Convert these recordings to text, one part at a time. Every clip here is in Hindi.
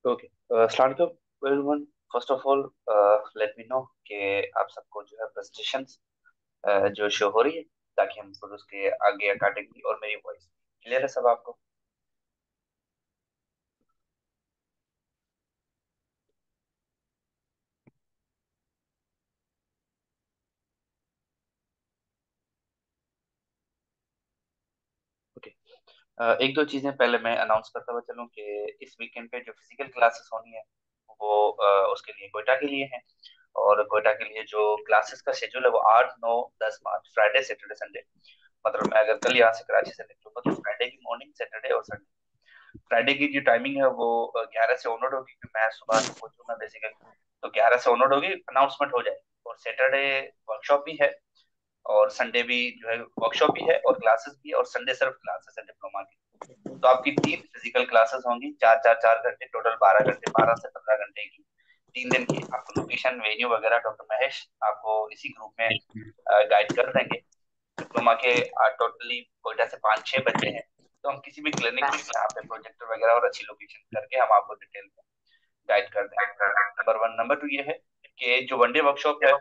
ओके, स्टार्ट करो everyone. First of all, let me know कि आप सबको जो है प्रेजेंटेशंस जो शो हो रही है, ताकि हम फिर उसके आगे अकॉर्डिंगली और मेरी वॉइस क्लियर है सब आपको। ओके, एक दो चीजें पहले मैं अनाउंस करता हुआ चलूं कि इस वीकेंड पे जो फिजिकल क्लासेस होनी है वो उसके लिए कोयटा के लिए है। और कोयटा के लिए जो क्लासेस का शेड्यूल है वो 8, 9, 10 मार्च, फ्राइडे सैटरडे संडे। मतलब मैं अगर कल यहाँ से कराची से निकलूंगा तो फ्राइडे की मॉर्निंग, सैटरडे और संडे। फ्राइडे की जो टाइमिंग है वो 11 से ऑनवर्ड होगी, क्योंकि मैं सुबह से पहुंचूंगा बेसिकली। तो 11 से ऑनवर्ड होगी, अनाउंसमेंट हो जाएगी। और सैटरडे वर्कशॉप भी है, और संडे भी जो है वर्कशॉप भी है, और क्लासेस भी है, और संडे सिर्फ क्लासेस है डिप्लोमा की। तो आपकी 3 फिजिकल क्लासेस होंगी, 4 4 4 घंटे, टोटल 12 घंटे, 12 से 15 घंटे की। 3 दिन की आपको लोकेशन, वेन्यू वगैरह डॉक्टर महेश आपको इसी ग्रुप में गाइड कर देंगे। डिप्लोमा के टोटली कोयटा से 5 6 बच्चे हैं। तो हम किसी भी क्लिनिक में यहाँ पे प्रोजेक्टर वगैरह और अच्छी लोकेशन करके हम आपको डिटेल में गाइड कर देंगे। Number one. नंबर टू ये है कि जो वनडे वर्कशॉप है,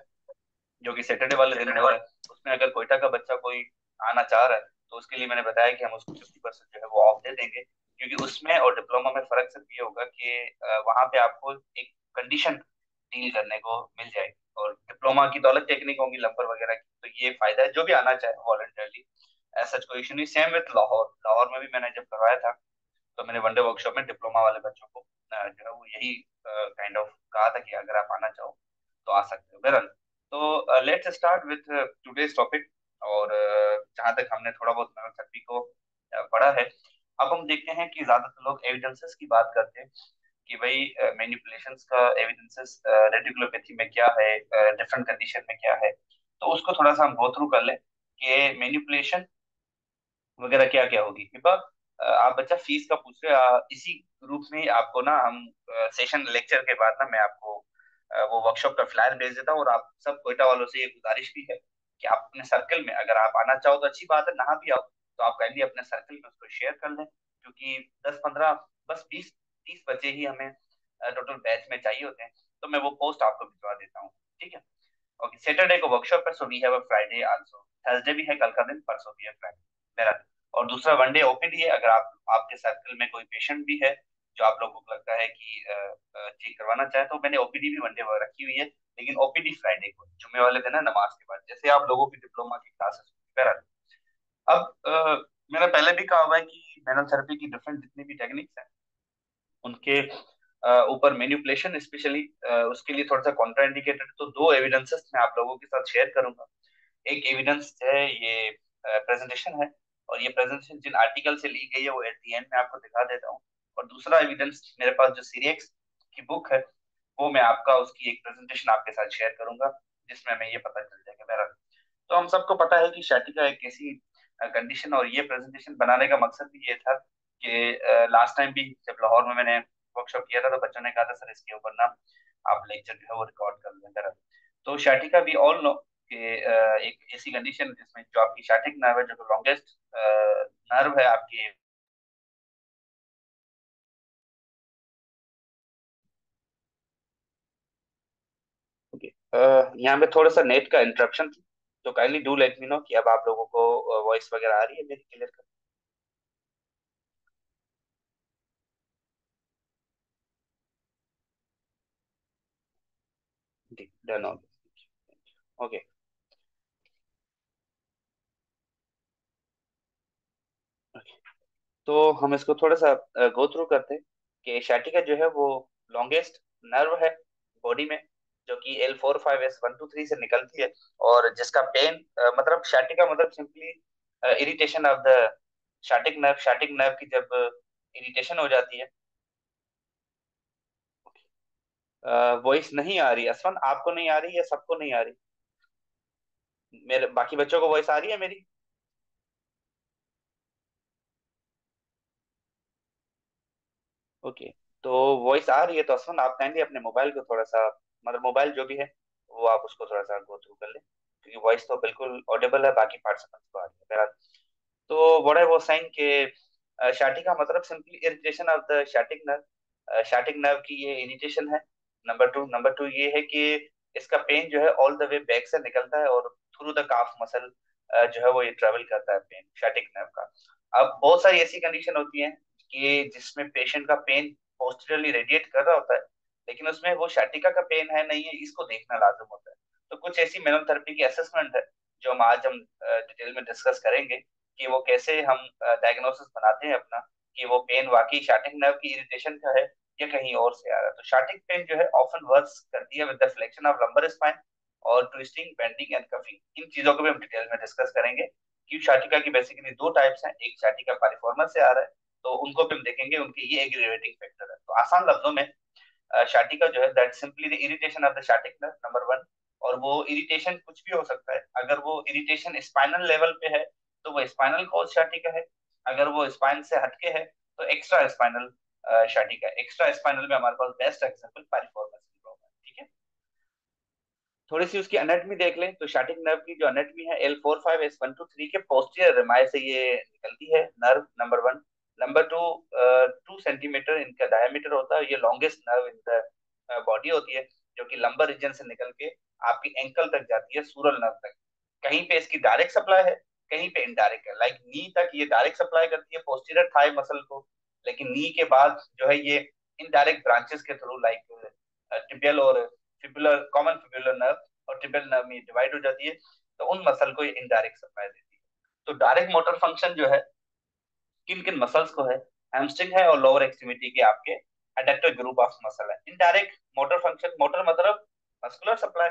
जो कि सैटरडे वाले दिन हो रहा है, उसमें अगर कोयटा का बच्चा कोई आना चाह रहा है तो उसके लिए मैंने बताया कि हम उसको 50% जो है वो ऑफ दे देंगे। क्योंकि उसमें और डिप्लोमा में फर्क सिर्फ ये होगा कि वहां पे आपको एक कंडीशन डील करने को मिल जाएगी, और डिप्लोमा की तो अलग टेक्निक होंगी लंबर वगैरह की। तो ये फायदा है, जो भी आना चाहे वॉलंटियरली, ऐसा कोई इशू नहीं। Same with Lahore. लाहौर में भी मैंने जब करवाया था तो मैंने वनडे वर्कशॉप में डिप्लोमा वाले बच्चों को जो है वो यही काइंड ऑफ कहा था कि अगर आप आना चाहो तो आ सकते हो। बहरहाल, तो let's start with today's topic. और जहां तक हमने थोड़ा बहुत मेमोथेरेपी को पढ़ा है, अब हम देखते हैं कि ज्यादातर लोग एविडेंसेस की बात करते हैं कि भाई मैनिपुलेशंस का एविडेंसेस रेटिकुलोपैथी में क्या है, डिफरेंट कंडीशन में क्या है। तो उसको थोड़ा सा हम गो थ्रू कर लें कि मैनिपुलेशन वगैरह क्या क्या होगी। हिबा, आप बच्चा फीस का पूछ रहे हो, इसी ग्रुप में ही आपको ना हम सेशन लेक्चर के बाद ना मैं आपको वो वर्कशॉप का फ्लायर भेज देता हूँ। और आप सब कोयटा वालों से ये गुजारिश भी है कि आप अपने सर्कल में, अगर आप आना चाहो तो अच्छी बात है, नहा भी आओ तो आप काइंडली अपने सर्कल में उसको शेयर कर लें। क्योंकि 10 15, बस 20 30 बच्चे ही हमें टोटल बैच में चाहिए होते हैं। तो मैं वो पोस्ट आपको भिजवा देता हूँ, ठीक है। ओके, सैटरडे को वर्कशॉप है, so we have a Friday also. Thursday भी है, कल का दिन, परसों भी है फ्राइडे मेरा। और दूसरा वनडे ओपीडी है। अगर आप आपके सर्कल में कोई पेशेंट भी है जो आप लोगों को लगता है कि चेक करवाना चाहे, तो मैंने ओपीडी भी वनडे रखी हुई है। लेकिन ओपीडी फ्राइडे को, जुम्मे वाले दिन है, नमाज के बाद, जैसे आप लोगों की डिप्लोमा की क्लासेस। अब मैंने पहले भी कहा हुआ है कि मैनोथेरेपी की डिफरेंट जितनी भी टेक्निक्स हैं उनके ऊपर मैनिपुलेशन स्पेशली उसके लिए थोड़ा सा कॉन्ट्राइंडिकेटेड। तो दो एविडेंसेस मैं आप लोगों के साथ शेयर करूंगा। एक एविडेंस है, ये प्रेजेंटेशन है, और ये प्रेजेंटेशन जिन आर्टिकल से ली गई है वो एट दी एंड में आपको दिखा देता हूँ। और दूसरा एविडेंस मेरे पास जो सीरियक्स की बुक है, वो मैं आपका उसकी एक प्रेजेंटेशन आपके साथ शेयर करूंगा, जिसमें हमें ये पता चल जाएगा मेरा। तो हम सबको पता है कि शाटिका एक ऐसी कंडीशन, और ये प्रेजेंटेशन बनाने का मकसद भी ये था कि लास्ट टाइम भी जब लाहौर में मैंने वर्कशॉप किया था तो बच्चों ने कहा था सर इसके ऊपर ना आप लेक्चर जो है वो रिकॉर्ड कर लें जरा। तो शाटिका वी ऑल नो कि एक ऐसी कंडीशन जिसमें जो आपकी शाटिक नर्व है, जो लॉन्गेस्ट नर्व है आपकी। ओके, यहाँ पे थोड़ा सा नेट का इंटरप्शन थी, तो kindly do let me know कि अब आप लोगों को वॉइस वगैरह आ रही है मेरी क्लियर कर। डन हो गया। ओके, तो हम इसको थोड़ा सा गो थ्रू करते हैं कि sciatica जो है वो लॉन्गेस्ट नर्व है बॉडी में, जो कि L4 5 S 1 2 3 से निकलती है। और जिसका पेन मतलब sciatica मतलब simply irritation of the sciatic nerve की जब इरिटेशन हो जाती है। वॉइस नहीं आ रही असफन, आपको नहीं आ रही या सबको नहीं आ रही? मेरे बाकी बच्चों को वॉइस आ रही है मेरी? ओके, तो वॉइस आ रही है तो असफन आप काइंडली अपने मोबाइल को थोड़ा सा, मतलब मोबाइल जो भी है वो आप उसको थोड़ा सा गो थ्रू कर ले, क्योंकि वॉइस तो बिल्कुल ऑडिबल है, बाकी पार्टिसिपेंट्स को आ रही है बहरहाल। तो व्हाट आई वाज सेइंग कि शाटिका मतलब simply irritation of the sciatic nerve. Sciatic nerve की ये इरिटेशन है। नंबर टू ये है कि इसका पेन जो है ऑल द वे बैक से निकलता है और थ्रू द काफ मसल जो है वो ये ट्रेवल करता है पेन शाटिक नर्व का। अब बहुत सारी ऐसी कंडीशन होती हैं कि जिसमें पेशेंट का पेन पोस्टीरियरली रेडिएट कर रहा होता है, लेकिन उसमें वो शाटिका का पेन है नहीं है इसको देखना लाजम होता है। तो कुछ ऐसी मैनुअल थेरेपी की असेसमेंट है जो हम डिटेल में डिस्कस करेंगे कि वो कैसे हम डायग्नोसिस बनाते हैं अपना कि वो पेन वाकई शाटिक नर्व की इरिटेशन का है या कहीं और से आ रहा है। तो शाटिक पेन जो है ऑफन वर्क्स करती है with the flexion of lumbar spine और ट्विस्टिंग बेंडिंग एंड कफिंग। इन चीजों को भी हम डिटेल में डिस्कस करेंगे कि शाटिका की बेसिकली दो टाइप्स हैं, एक शाटिका पारिफॉर्मस से आ रहा है तो उनको भी हम देखेंगे, उनके ये एग्रीवेटिंग फैक्टर है। तो आसान लफ्जों में शाटिका जो है that simply the irritation of the sciatic nerve number one. और वो इरिटेशन कुछ भी हो सकता है, अगर वो इरिटेशन स्पाइनल लेवल पे है तो वो स्पाइनल कॉज शाटिका है, अगर वो स्पाइन से हटके है तो एक्स्ट्रा स्पाइनल शाटिका। एक्स्ट्रा स्पाइनल में हमारे पास बेस्ट एग्जांपल पारिफॉर्मस सिंड्रोम है। ठीक है, थोड़ी सी उसकी एनाटमी देख लें तो शाटिक नर्व की जो एनाटमी है L45S1 to 3 के पोस्टीरियर रिमाइ से ये निकलती है nerve number one. Number two, 2 centimetre इनका डायमीटर होता है, ये longest nerve in the body होती है जो कि लंबर रीजन से निकल के आपकी एंकल तक जाती है, सूरल नर्व तक। कहीं पे इसकी डायरेक्ट सप्लाई है, कहीं पे इनडायरेक्ट है। लाइक नी तक ये डायरेक्ट सप्लाई करती है पोस्टीरियर थाई मसल को, लेकिन नी के बाद जो है ये इनडायरेक्ट ब्रांचेस के थ्रू लाइक टिबियल और फिबुलर, कॉमन फिबुलर नर्व और टिबियल नर्व में डिवाइड हो जाती है, तो उन मसल को ये इनडायरेक्ट सप्लाई देती है। तो डायरेक्ट मोटर फंक्शन जो है किन किन मसल्स को है, हैमस्ट्रिंग है और लोअर एक्सट्रीमिटी के आपके एडेक्टर ग्रुप ऑफ मसल है। इनडायरेक्ट मोटर फंक्शन, मोटर मतलब मस्कुलर सप्लाई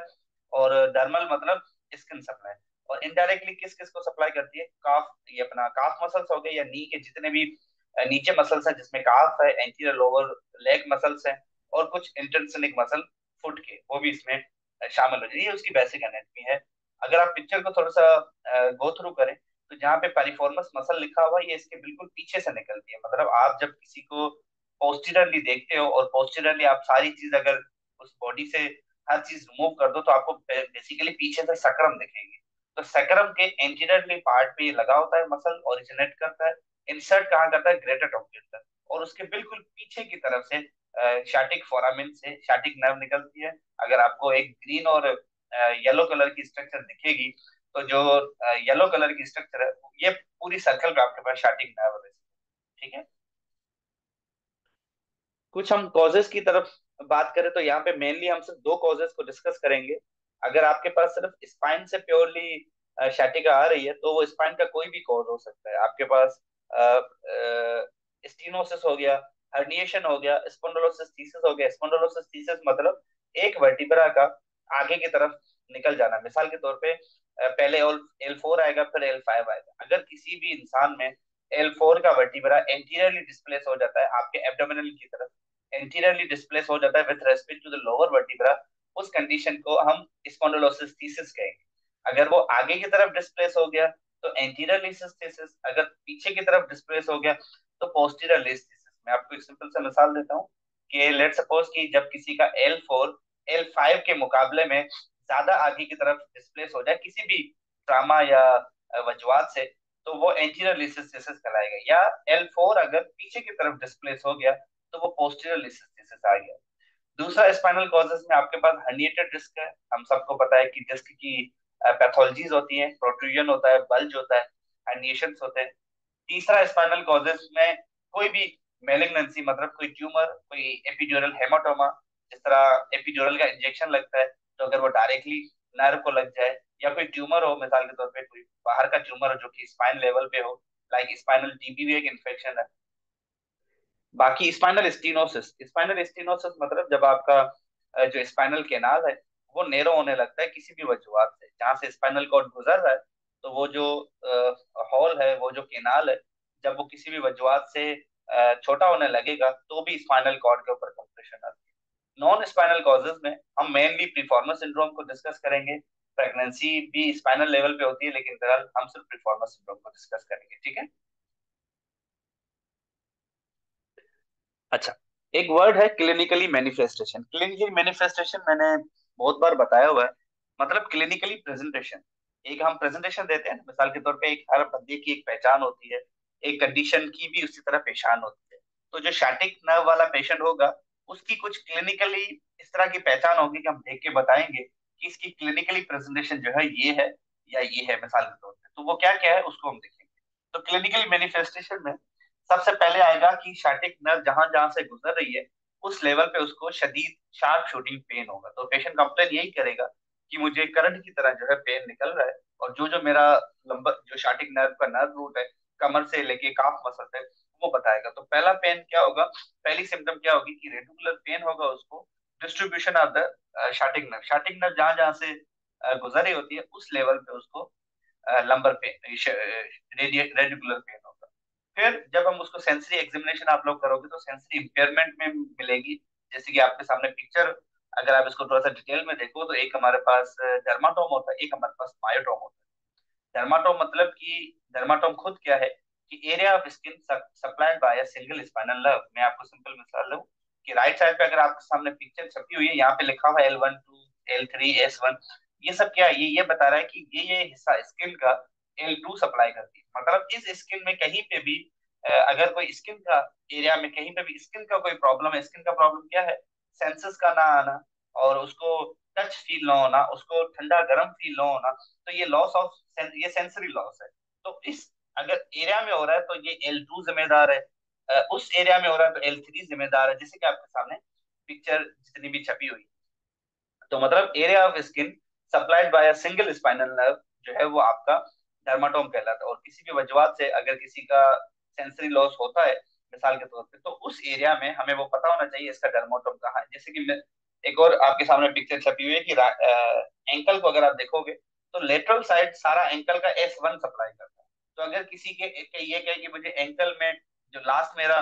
और डर्मल मतलब स्किन सप्लाई। और इनडायरेक्टली किस किस को सप्लाई करती है, काफ, ये अपना काफ मसल्स हो गए या नी के जितने भी नीचे मसल्स हैं जिसमें काफ है, एंटीरियर लोअर लेग मसल्स हैं और कुछ इंटरसिनिक मसल फुट के, वो भी इसमें शामिल हो जाए। ये उसकी बेसिक एनाटमी है। अगर आप पिक्चर को थोड़ा सा गो थ्रू करें तो जहाँ पे पारिफॉर्मस मसल लिखा हुआ है ये इसके बिल्कुल पीछे से निकलती है। मतलब आप जब किसी को पोस्टीरियरली देखते हो और पोस्टीरियरली आप सारी चीज अगर उस बॉडी से हर चीज रिमूव कर दो तो आपको बेसिकली पीछे से सकरम दिखेगी। तो सकरम के एंटीरियरली पार्ट पे ये लगा होता है मसल, ओरिजिनेट करता है, इंसर्ट कहाँ करता है, ग्रेटर टॉन्सिल, और उसके बिल्कुल पीछे की तरफ से शाटिक फोरामिन से शाटिक नर्व निकलती है। अगर आपको एक ग्रीन और येलो कलर की स्ट्रक्चर दिखेगी तो जो येलो कलर की स्ट्रक्चर है ये पूरी सर्कल पे आपके पास शाटिक नर्व है। ठीक है, कुछ हम कॉजेस की तरफ बात करें तो यहाँ पे मेनली हम सिर्फ दो कॉजेस को डिस्कस करेंगे। अगर आपके पास सिर्फ स्पाइन से प्योरली शाटिका आ रही है तो वो स्पाइन का कोई भी कॉज हो सकता है। आपके पास स्टीनोसिस हो गया, हर्निएशन हो गया, स्पॉन्डिलोसिस थीसिस हो गया। स्पॉन्डिलोसिस थीसिस मतलब एक वर्टिब्रा का आगे की तरफ निकल जाना। मिसाल के तौर पे पहले L4 आएगा फिर L5 आएगा। अगर किसी भी इंसान में L4 का वर्टिब्रा एंटीरियरली डिस्प्लेस हो जाता है आपके एब्डोमिनल की तरफ, एंटीरियरली डिस्प्लेस हो जाता है with respect to the lower vertebra, उस कंडीशन को हम स्पॉन्डिलोसिस थीसिस कहेंगे। अगर वो आगे की तरफ डिस्प्लेस हो गया तो एंटीरियर लिस्थेसिस, अगर पीछे की तरफ डिस्प्लेस हो गया तो पोस्टीरियर लिस्थेसिस। मैं आपको एक सिंपल सा मिसाल देता हूँ कि लेट सपोज कि जब किसी का L4 L5 के मुकाबले में ज्यादा आगे की तरफ डिस्प्लेस हो जाए किसी भी ट्रामा या वजवात से, तो वो एंटीरियर लिस्थेसिस कहलाएगा। या L4 अगर पीछे की तरफ डिस्प्लेस हो गया तो वो पोस्टीरियर लिस्थेसिस आ गया। दूसरा स्पाइनल कॉजेस में आपके पास हर्निएटेड डिस्क है। हम सबको पता है कि डिस्क की पैथोलॉजीज होती हैं, प्रोट्रूजन होता है, बल्ज होता है, हर्निएशंस होते हैं। तीसरा स्पाइनल कॉजेस में कोई भी मेलिग्नेंसी मतलब कोई ट्यूमर, कोई एपिड्यूरल हेमाटोमा, जिस तरह एपिड्यूरल का इंजेक्शन लगता है तो अगर वो डायरेक्टली नर्व को लग जाए, या कोई ट्यूमर हो, मिसाल के तौर पे कोई बाहर का ट्यूमर हो जो कि स्पाइन लेवल पे हो, लाइक स्पाइनल टीबी भी एक इन्फेक्शन है। बाकी स्पाइनल स्टीनोसिस मतलब जब आपका जो स्पाइनल केनाल है वो नेरो होने लगता है किसी भी वजूहत से, जहाँ से स्पाइनल कॉर्ड गुजर रहा है, तो वो जो हॉल है, वो जो केनाल है, जब वो किसी भी वजूहत से छोटा होने लगेगा तो भी स्पाइनल कॉर्ड के ऊपर कंप्रेशन आती है। नॉन स्पाइनल कॉजेज में हम मेनली प्रीफॉर्मस सिंड्रोम को डिस्कस करेंगे। प्रेगनेंसी भी स्पाइनल लेवल पे होती है लेकिन फिलहाल हम सिर्फ प्रीफॉर्मस सिंड्रोम को डिस्कस करेंगे। ठीक है, अच्छा, एक वर्ड है क्लिनिकली मैनिफेस्टेशन। क्लिनिकली मैनिफेस्टेशन मैंने बहुत बार बताया हुआ है, मतलब क्लिनिकली प्रेजेंटेशन। एक हम प्रेजेंटेशन देते हैं, मिसाल के तौर पे एक हर बंदे की एक पहचान होती है, एक कंडीशन की भी उसी तरह पहचान होती है। तो जो शाटिक नर्व वाला पेशेंट होगा, उसकी कुछ क्लिनिकली इस तरह की पहचान होगी कि हम देख के बताएंगे कि इसकी क्लिनिकली प्रेजेंटेशन जो है ये है या ये है, मिसाल के तौर पे। तो वो क्या क्या है उसको हम देखेंगे। तो क्लिनिकल मैनिफेस्टेशन में सबसे पहले आएगा कि शाटिक नर्व जहां जहां से गुजर रही है उस लेवल पे उसको शदीद शार्प शूटिंग पेन होगा। तो पेशेंट कंप्लेन यही करेगा कि मुझे करंट की तरह जो है पेन निकल रहा है, और जो जो मेरा लंबा जो शाटिक नर्व का नर्व रूट है, कमर से लेके काफ मसल तक, वो बताएगा। तो पहला पेन क्या होगा, पहली सिम्टम क्या होगी कि रेडिकुलर पेन होगा उसको। Distribution of the sciatic nerve जहां जहां से गुजर रही होती है उस लेवल पे उसको लंबर पेन, रेडिकुलर पेन होगा। फिर जब हम उसको सेंसरी एग्जामिनेशन आप लोग करोगे तो सेंसरी इंपेयरमेंट में मिलेगी। जैसे कि आपके सामने पिक्चर, अगर आप इसको थोड़ा सा डिटेल में देखो तो एक हमारे पास डर्माटोम होता है, एक हमारे पास मायोटोम होता है। डर्माटोम मतलब कि डर्माटोम खुद क्या है कि area of skin supplied by a single spinal nerve. मैं आपको सिंपल मिसाल दूं कि राइट साइड पे अगर आपके सामने पिक्चर छपी हुई है, यहाँ पे लिखा हुआ है L1 to L3 S1। ये सब क्या है, ये बता रहा है कि ये हिस्सा स्किन का L2 सप्लाई करती है। मतलब इस स्किन में कहीं पे भी अगर कोई स्किन का एरिया में कहीं पे भी स्किन का कोई प्रॉब्लम है, स्किन का प्रॉब्लम क्या है, सेंसेस का ना आना, और उसको टच फील ना होना, उसको ठंडा गर्म फील ना होना, तो ये लॉस ऑफ ये सेंसरी लॉस है। तो इस अगर एरिया में हो रहा है तो ये L2 जिम्मेदार है, उस एरिया में हो रहा है तो L3 जिम्मेदार है, जैसे कि आपके सामने पिक्चर जितनी भी छपी हुई। तो मतलब area of skin supplied by a single spinal nerve जो है वो आपका डर्माटोम कहलाता है। और किसी भी वजह से अगर किसी का सेंसरी लॉस होता है मिसाल के तौर पे, तो उस एरिया में हमें वो पता होना चाहिए इसका डर्माटोम कहाँ है। जैसे कि एक और आपके सामने पिक्चर छपी हुई है कि एंकल को अगर आप देखोगे तो लेटरल साइड सारा एंकल का S1 सप्लाई करता है। तो अगर किसी के ये कहे कि मुझे एंकल में जो लास्ट मेरा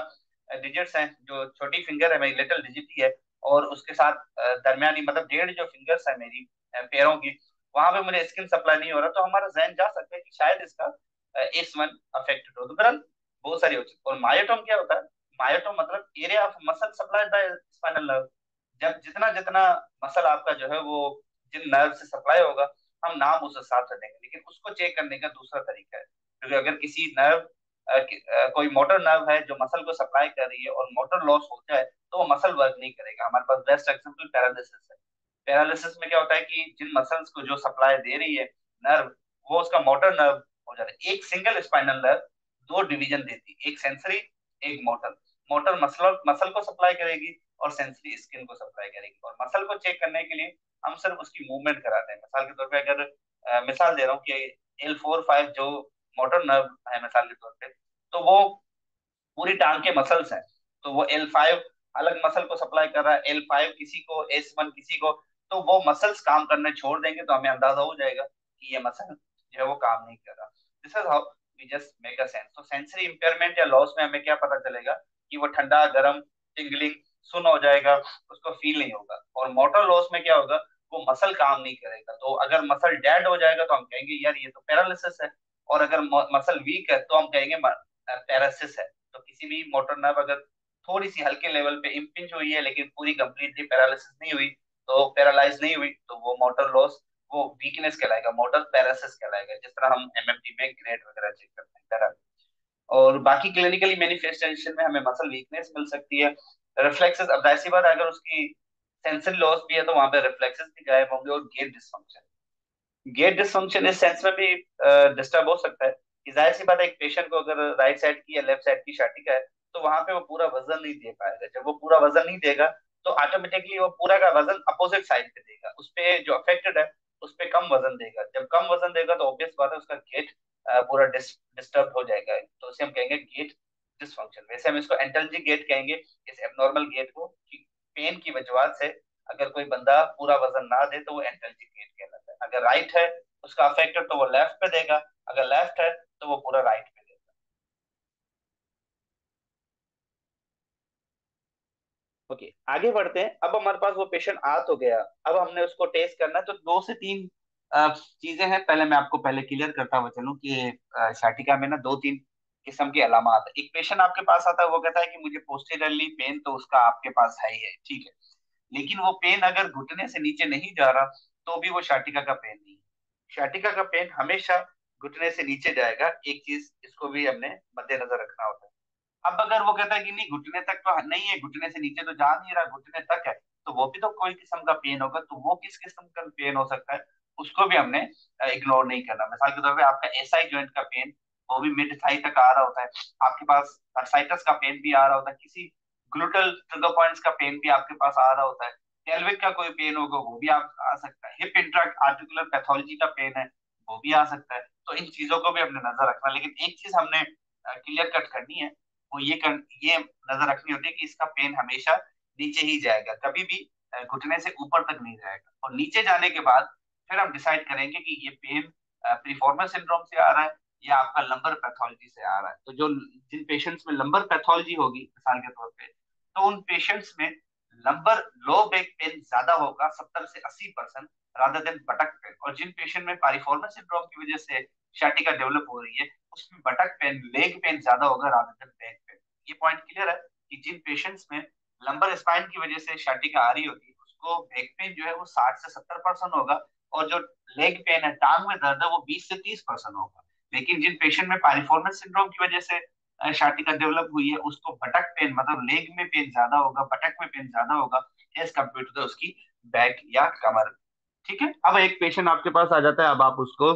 डिजिट्स हैं, जो छोटी फिंगर है मेरी लिटिल डिजिट ही है, और उसके साथ दरमियानी मतलब डेढ़ जो फिंगर्स है मेरी पैरों की, वहां पे मुझे स्किन सप्लाई नहीं हो रहा, तो हमारा जहन जा सकता है कि शायद इसका S1 अफेक्टेड हो। तो बहरहाल बहुत सारी होती है। और मायोटोम क्या होता है, मायोटोम मतलब area of muscle supplied by spinal nerve. जब जितना जितना मसल आपका जो है वो जिन नर्व से सप्लाई होगा, हम नाम उस हिसाब से देंगे, लेकिन उसको चेक करने का दूसरा तरीका है। क्योंकि अगर किसी नर्व कोई मोटर नर्व है जो मसल को सप्लाई कर रही है और मोटर लॉस हो जाए तो वो मसल वर्क नहीं करेगा। हमारे पास बेस्ट एग्जांपल पैरालिसिस है। पैरालिसिस में क्या होता है कि जिन मसल्स को जो सप्लाई दे रही है नर्व, वो उसका मोटर नर्व हो जाता है। एक सिंगल स्पाइनल नर्व दो डिवीजन देती है, एक सेंसरी एक मोटर। मोटर मसल मसल को सप्लाई करेगी और सेंसरी स्किन को सप्लाई करेगी। और मसल को चेक करने के लिए हम सिर्फ उसकी मूवमेंट कराते हैं। मिसाल के तौर पे अगर मिसाल दे रहा हूँ कि L4-5 जो मोटर नर्व है मिसाल के तौर पे, तो वो पूरी टांग के मसल्स हैं। तो वो L5 अलग मसल को सप्लाई कर रहा है, L5 किसी को, S1 किसी को। तो वो मसल्स काम करने छोड़ देंगे तो हमें अंदाजा हो जाएगा कि ये मसल जो है वो काम नहीं कर रहा। This is how we just make a sense. तो सेंसरी इंपेयरमेंट या लॉस में हमें क्या पता चलेगा कि वो ठंडा गर्म टिंगलिंग सुन हो जाएगा, उसको फील नहीं होगा। और मोटर लॉस में क्या होगा, वो मसल काम नहीं करेगा। तो अगर मसल डेड हो जाएगा तो हम कहेंगे यार ये तो पैरालिसिस है, और अगर मसल वीक है तो हम कहेंगे पैरासिस है। तो किसी भी मोटर नर्व अगर थोड़ी सी हल्के लेवल पे इम्पिंज हुई है लेकिन पूरी कंप्लीटली पैरालिसिस नहीं हुई, तो पैरालाइज नहीं हुई, तो वो मोटर लॉस, वो वीकनेस कहलाएगा, मोटर पैरासिस कहलाएगा। जिस तरह हम एमएमटी में ग्रेड वगैरह चेक करते हैं पैरा। और बाकी क्लिनिकली मैनिफेस्टेशन में हमें मसल वीकनेस मिल सकती है, रिफ्लेक्सेस। अब जाहिर सी बात है अगर उसकी सेंसरी लॉस भी है तो वहां पे रिफ्लेक्सेस भी गायब होंगे। और गेट डिसफंक्शन इस सेंस में भी डिस्टर्ब हो सकता है कि जाहिर सी बात है एक पेशेंट को अगर राइट साइड की या लेफ्ट साइड की शाटिका है तो वहां पे वो पूरा वजन नहीं दे पाएगा। जब वो पूरा वजन नहीं देगा तो ऑटोमेटिकली वो पूरा का वजन अपोजिट साइड पे देगा, उस पे जो अफेक्टेड है उस पे कम वजन देगा। जब कम वजन देगा तो ऑब्वियस बात है उसका गेट पूरा डिस्टर्ब हो जाएगा। तो उसे हम कहेंगे गेट डिसफंक्शन। वैसे हम इसको एंटल्जी गेट कहेंगे इस एबनॉर्मल गेट को, कि पेन की वजह से अगर कोई बंदा पूरा वजन ना दे तो वो एंटल्जी गेट कहलाता है। अगर राइट है उसका अफेक्टेड तो वो लेफ्ट पे देगा, अगर लेफ्ट है तो वो पूरा राइट पे देगा। ओके, आगे बढ़ते हैं। अब हमारे पास वो पेशेंट आ तो गया, अब हमने उसको टेस्ट करना है। तो दो से तीन चीजें हैं। पहले मैं आपको पहले क्लियर करता हुआ चलूं कि शाटिका में ना दो तीन किस्म के अलामात है। एक पेशेंट आपके पास आता है, वो कहता है कि मुझे पोस्टीरियरली पेन तो उसका आपके पास है ही है, ठीक है, लेकिन वो पेन अगर घुटने से नीचे नहीं जा रहा तो भी वो शाटिका का पेन नहीं है। शाटिका का पेन हमेशा घुटने से नीचे जाएगा। एक चीज इसको भी हमने मद्देनजर रखना होता है। अब अगर वो कहता है कि नहीं घुटने तक तो नहीं है, घुटने से नीचे तो जा नहीं रहा, घुटने तक है, तो वो भी तो कोई किस्म का पेन होगा, तो वो किस किस्म का पेन हो सकता है, उसको भी हमने इग्नोर नहीं करना। मिसाल के तौर पे आपका एसआई जॉइंट का पेन, वो भी मिड थाई तक आ रहा होता है, आपके पास साइटस का पेन भी आ रहा होता है, किसी ग्लूटल ट्रिगर पॉइंट्स का पेन भी आपके पास आ रहा होता है, पेल्विक का कोई पेन होगा वो भी आप आ सकता है, हिप इंट्रा आर्टिकुलर पैथोलॉजी का पेन है वो भी आ सकता है। तो इन चीजों को भी हमने नजर रखना, लेकिन एक चीज हमने क्लियर कट करनी है, वो ये नजर रखनी होती है कि इसका पेन हमेशा नीचे ही जाएगा, कभी भी घुटने से ऊपर तक नहीं जाएगा। और नीचे जाने के बाद फिर हम डिसाइड करेंगे कि ये पेन प्रीफॉर्मल सिंड्रोम से आ रहा है या आपका लंबर पैथोलॉजी से आ रहा है। तो जो जिन पेशेंट्स में लंबर पैथोलॉजी होगी मिसाल के तौर पे, तो उन पेशेंट्स में लंबर लो बैक पेन ज्यादा होगा 70 से 80% रादर देन बटक पेन। और जिन पेशेंट में पारिफॉर्मल सिंड्रोम की वजह से शाटिका डेवलप हो रही है, उसमें बटक पेन लेग पेन ज्यादा होगा रादर देन बैक पेन। ये पॉइंट क्लियर है कि जिन पेशेंट्स में लंबर स्पाइन की वजह से शाटिका आ रही होगी, उसको बैक पेन जो है वो 60 से 70% होगा, और जो लेग पेन है, टांग में दर्द है, वो 20 से 30% होगा। लेकिन जिन पेशेंट में पारिफॉर्मल सिंड्रोम की वजह से शाटिका डेवलप हुई है, उसको बटक पेन मतलब लेग में पेन ज्यादा होगा, बटक में पेन ज्यादा होगा एज कम्पेयर टू उसकी बैक या कमर। ठीक है, अब एक पेशेंट आपके पास आ जाता है, अब आप उसको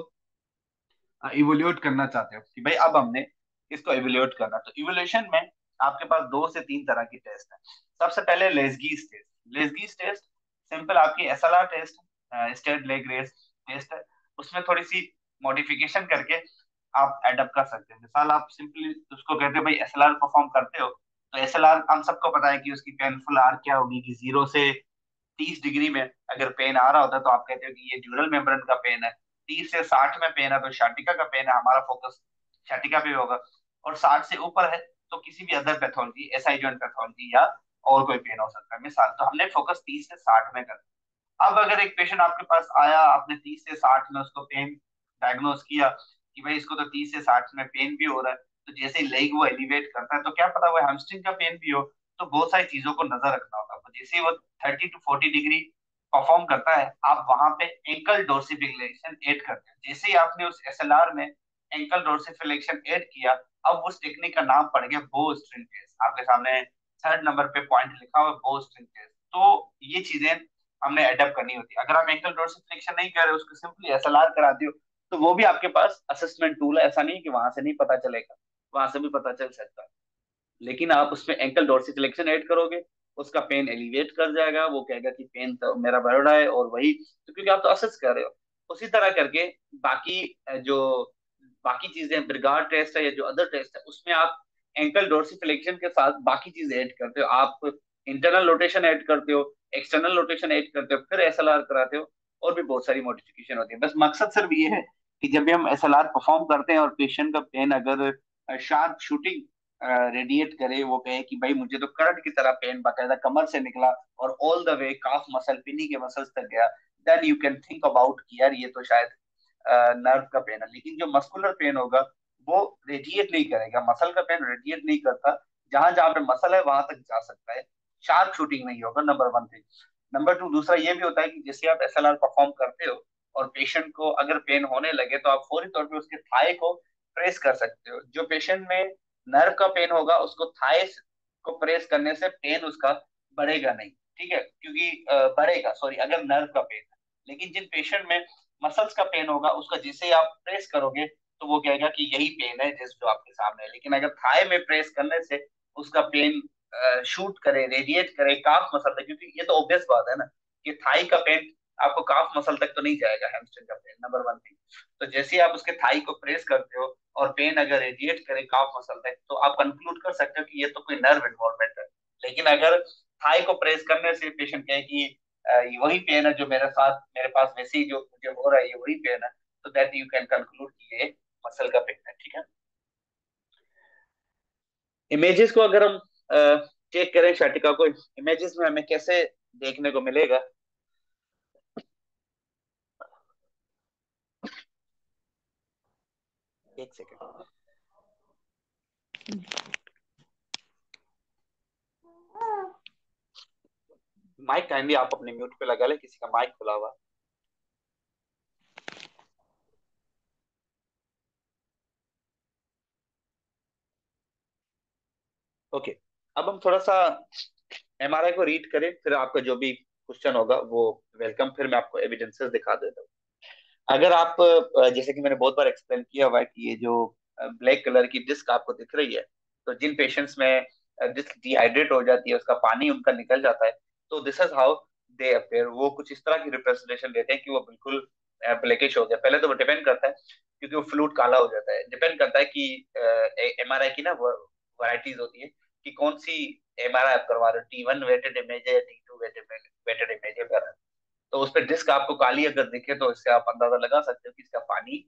इवोल्यूट करना चाहते हो कि भाई अब हमने इसको इवोल्यूट करना। तो इवोल्यूशन में आपके पास 2 से 3 तरह की टेस्ट है। सबसे पहले Lasegue's test. Lasegue's test simple आपकी SLR test, straight leg raise test है। उसमें थोड़ी सी मॉडिफिकेशन करके आप एडअप कर सकते हैं। मिसाल आप सिंपली उसको कहते हैं भाई एसएलआर परफॉर्म करते हो, तो एसएलआर हम सबको पता है कि उसकी पेनफुल आर क्या होगी, कि 0 से 30 डिग्री में अगर पेन आ रहा होता है तो आप कहते हो कि ये ड्यूरल मेम्ब्रेन का पेन है। 30 से 60 में पेन है तो शाटिका का पेन है, हमारा फोकस शाटिका पे होगा। और 60 से ऊपर है तो किसी भी other pathology, SI joint pathology या और कोई पेन हो सकता है। मिसाल तो हमने फोकस 30 से 60 में कर। अब अगर एक पेशेंट आपके पास आया, आपने 30 से 60 में उसको पेन डायग्नोस किया कि भाई इसको तो 30 से 60 में पेन भी हो रहा है, तो जैसे ही लेग वो एलिवेट करता है तो क्या पता वो हैमस्ट्रिंग का पेन भी हो। तो बहुत सारी चीजों को नजर रखना होगा। तो जैसे ही वो 30 to 40 डिग्री परफॉर्म करता है, आप वहां पे एंकल डोर्सिफिकेशन ऐड करते हैं। जैसे ही आपने उस एसएलआर में एंकल डोर्सिफिकेशन ऐड किया, अब उस टेक्निक का नाम पड़ गया बो स्ट्रिंग टेस्ट। आपके सामने 3rd नंबर पे पॉइंट लिखा हुआ है बो स्ट्रिंग टेस्ट। तो ये चीजें हमने एडअप करनी होती है। अगर आप एंकल डोर्सिफिकेशन नहीं कर रहे, उसको सिंपली एसएलआर करा दियो, तो वो भी आपके पास असेसमेंट टूल है। ऐसा नहीं कि वहां से नहीं पता चलेगा, वहां से भी पता चल सकता है। लेकिन आप उसमें एंकल डोर्सिफिकेशन ऐड करोगे, उसका पेन एलिवेट कर जाएगा, वो कहेगा कि पेन तो मेरा बढ़ रहा है, और वही तो क्योंकि आप तो असेस कर रहे हो। उसी तरह करके बाकी जो बाकी चीजें ब्रिगार्ड टेस्ट है या जो अदर टेस्ट है, उसमें आप एंकल डोर्सिफिकेशन के साथ बाकी चीजें ऐड करते हो। आप इंटरनल रोटेशन ऐड करते हो, एक्सटर्नल रोटेशन ऐड करते हो, फिर एसएलआर कराते हो, और भी बहुत सारी मॉडिफिकेशन होती है। बस मकसद सिर्फ ये है कि जब भी हम एसएलआर परफॉर्म करते हैं और पेशेंट का पेन अगर शार्प शूटिंग रेडिएट करे, वो कहे कि भाई मुझे तो करंट की तरह पेन बाकायदा कमर से निकला और all the way calf muscle, पिनी के मसल्स तक गया, then you can think about कि यार ये तो शायद नर्व का पेन है। लेकिन जो मस्कुलर पेन होगा वो रेडिएट नहीं करेगा, मसल का पेन रेडिएट नहीं करता, जहां जहां पे मसल है वहां तक जा सकता है, शार्प शूटिंग नहीं होगा। Number 1 thing. नंबर 2 दूसरा ये भी होता है कि जैसे आप एसएलआर परफॉर्म करते हो और पेशेंट को अगर पेन होने लगे, तो आप फौरी तौर पे उसके थाई को प्रेस कर सकते हो। जो पेशेंट में नर्व का पेन होगा, उसको थाई को प्रेस करने से पेन उसका बढ़ेगा नहीं, ठीक है, क्योंकि बढ़ेगा सॉरी, अगर नर्व का पेन है। लेकिन जिन पेशेंट में मसल्स का पेन होगा, उसका जैसे ही आप प्रेस करोगे तो वो कहेगा कि यही पेन है जिस जो आपके सामने है। लेकिन अगर थाई में प्रेस करने से उसका पेन शूट करे, रेडिएट करे काफ मसल तक, क्योंकि ये तो ऑब्वियस बात है ना कि थाई का पेन आपको काफ मसल तक तो नहीं जाएगा, हैमस्ट्रिंग का पेन। Number 1 thing. तो जैसे ही आप उसके थाई को प्रेस करते हो और पेन अगर रेडिएट करे काफ मसल तक, तो आप कंक्लूड कर सकते हो कि ये तो कोई नर्व इन्वॉल्वमेंट है। लेकिन अगर थाई को प्रेस करने से पेशेंट कहे कि ये वही पेन है जो मेरे साथ मेरे पास वैसे ही जो मुझे हो रहा है, ये वही पेन है, तो दैट यू कैन कंक्लूड कि ये मसल का पेन है। ठीक है। इमेजेस को अगर हम चेक करें शर्टिका को, इमेजेस में हमें कैसे देखने को मिलेगा? एक सेकेंड, माइक काइंडली आप अपने म्यूट पे लगा ले, किसी का माइक खुला हुआ। ओके, अब हम थोड़ा सा एमआरआई को रीड करें, फिर आपका जो भी क्वेश्चन होगा वो वेलकम, फिर मैं आपको एविडेंसेस दिखा देता हूँ। अगर आप जैसे कि मैंने बहुत बार एक्सप्लेन किया हुआ है कि ये जो ब्लैक कलर की डिस्क आपको दिख रही है, तो जिन पेशेंट्स में डिस्क डिहाइड्रेट हो जाती है, उसका पानी उनका निकल जाता है, तो this is how they appear. वो कुछ इस तरह की रिप्रेजेंटेशन देते हैं कि वो बिल्कुल ब्लैकिश हो गया। पहले तो वो डिपेंड करता है, क्योंकि वो फ्लूइड काला हो जाता है। डिपेंड करता है कि एमआरआई की ना वैरायटीज होती है कि कौन सी एमआरआई आप करवा रहे हो, T1 वेटेड इमेज है या T2 वेटेड इमेज है। तो उस पर डिस्क आपको काली अगर दिखे तो इससे आप अंदाजा लगा सकते हो कि इसका पानी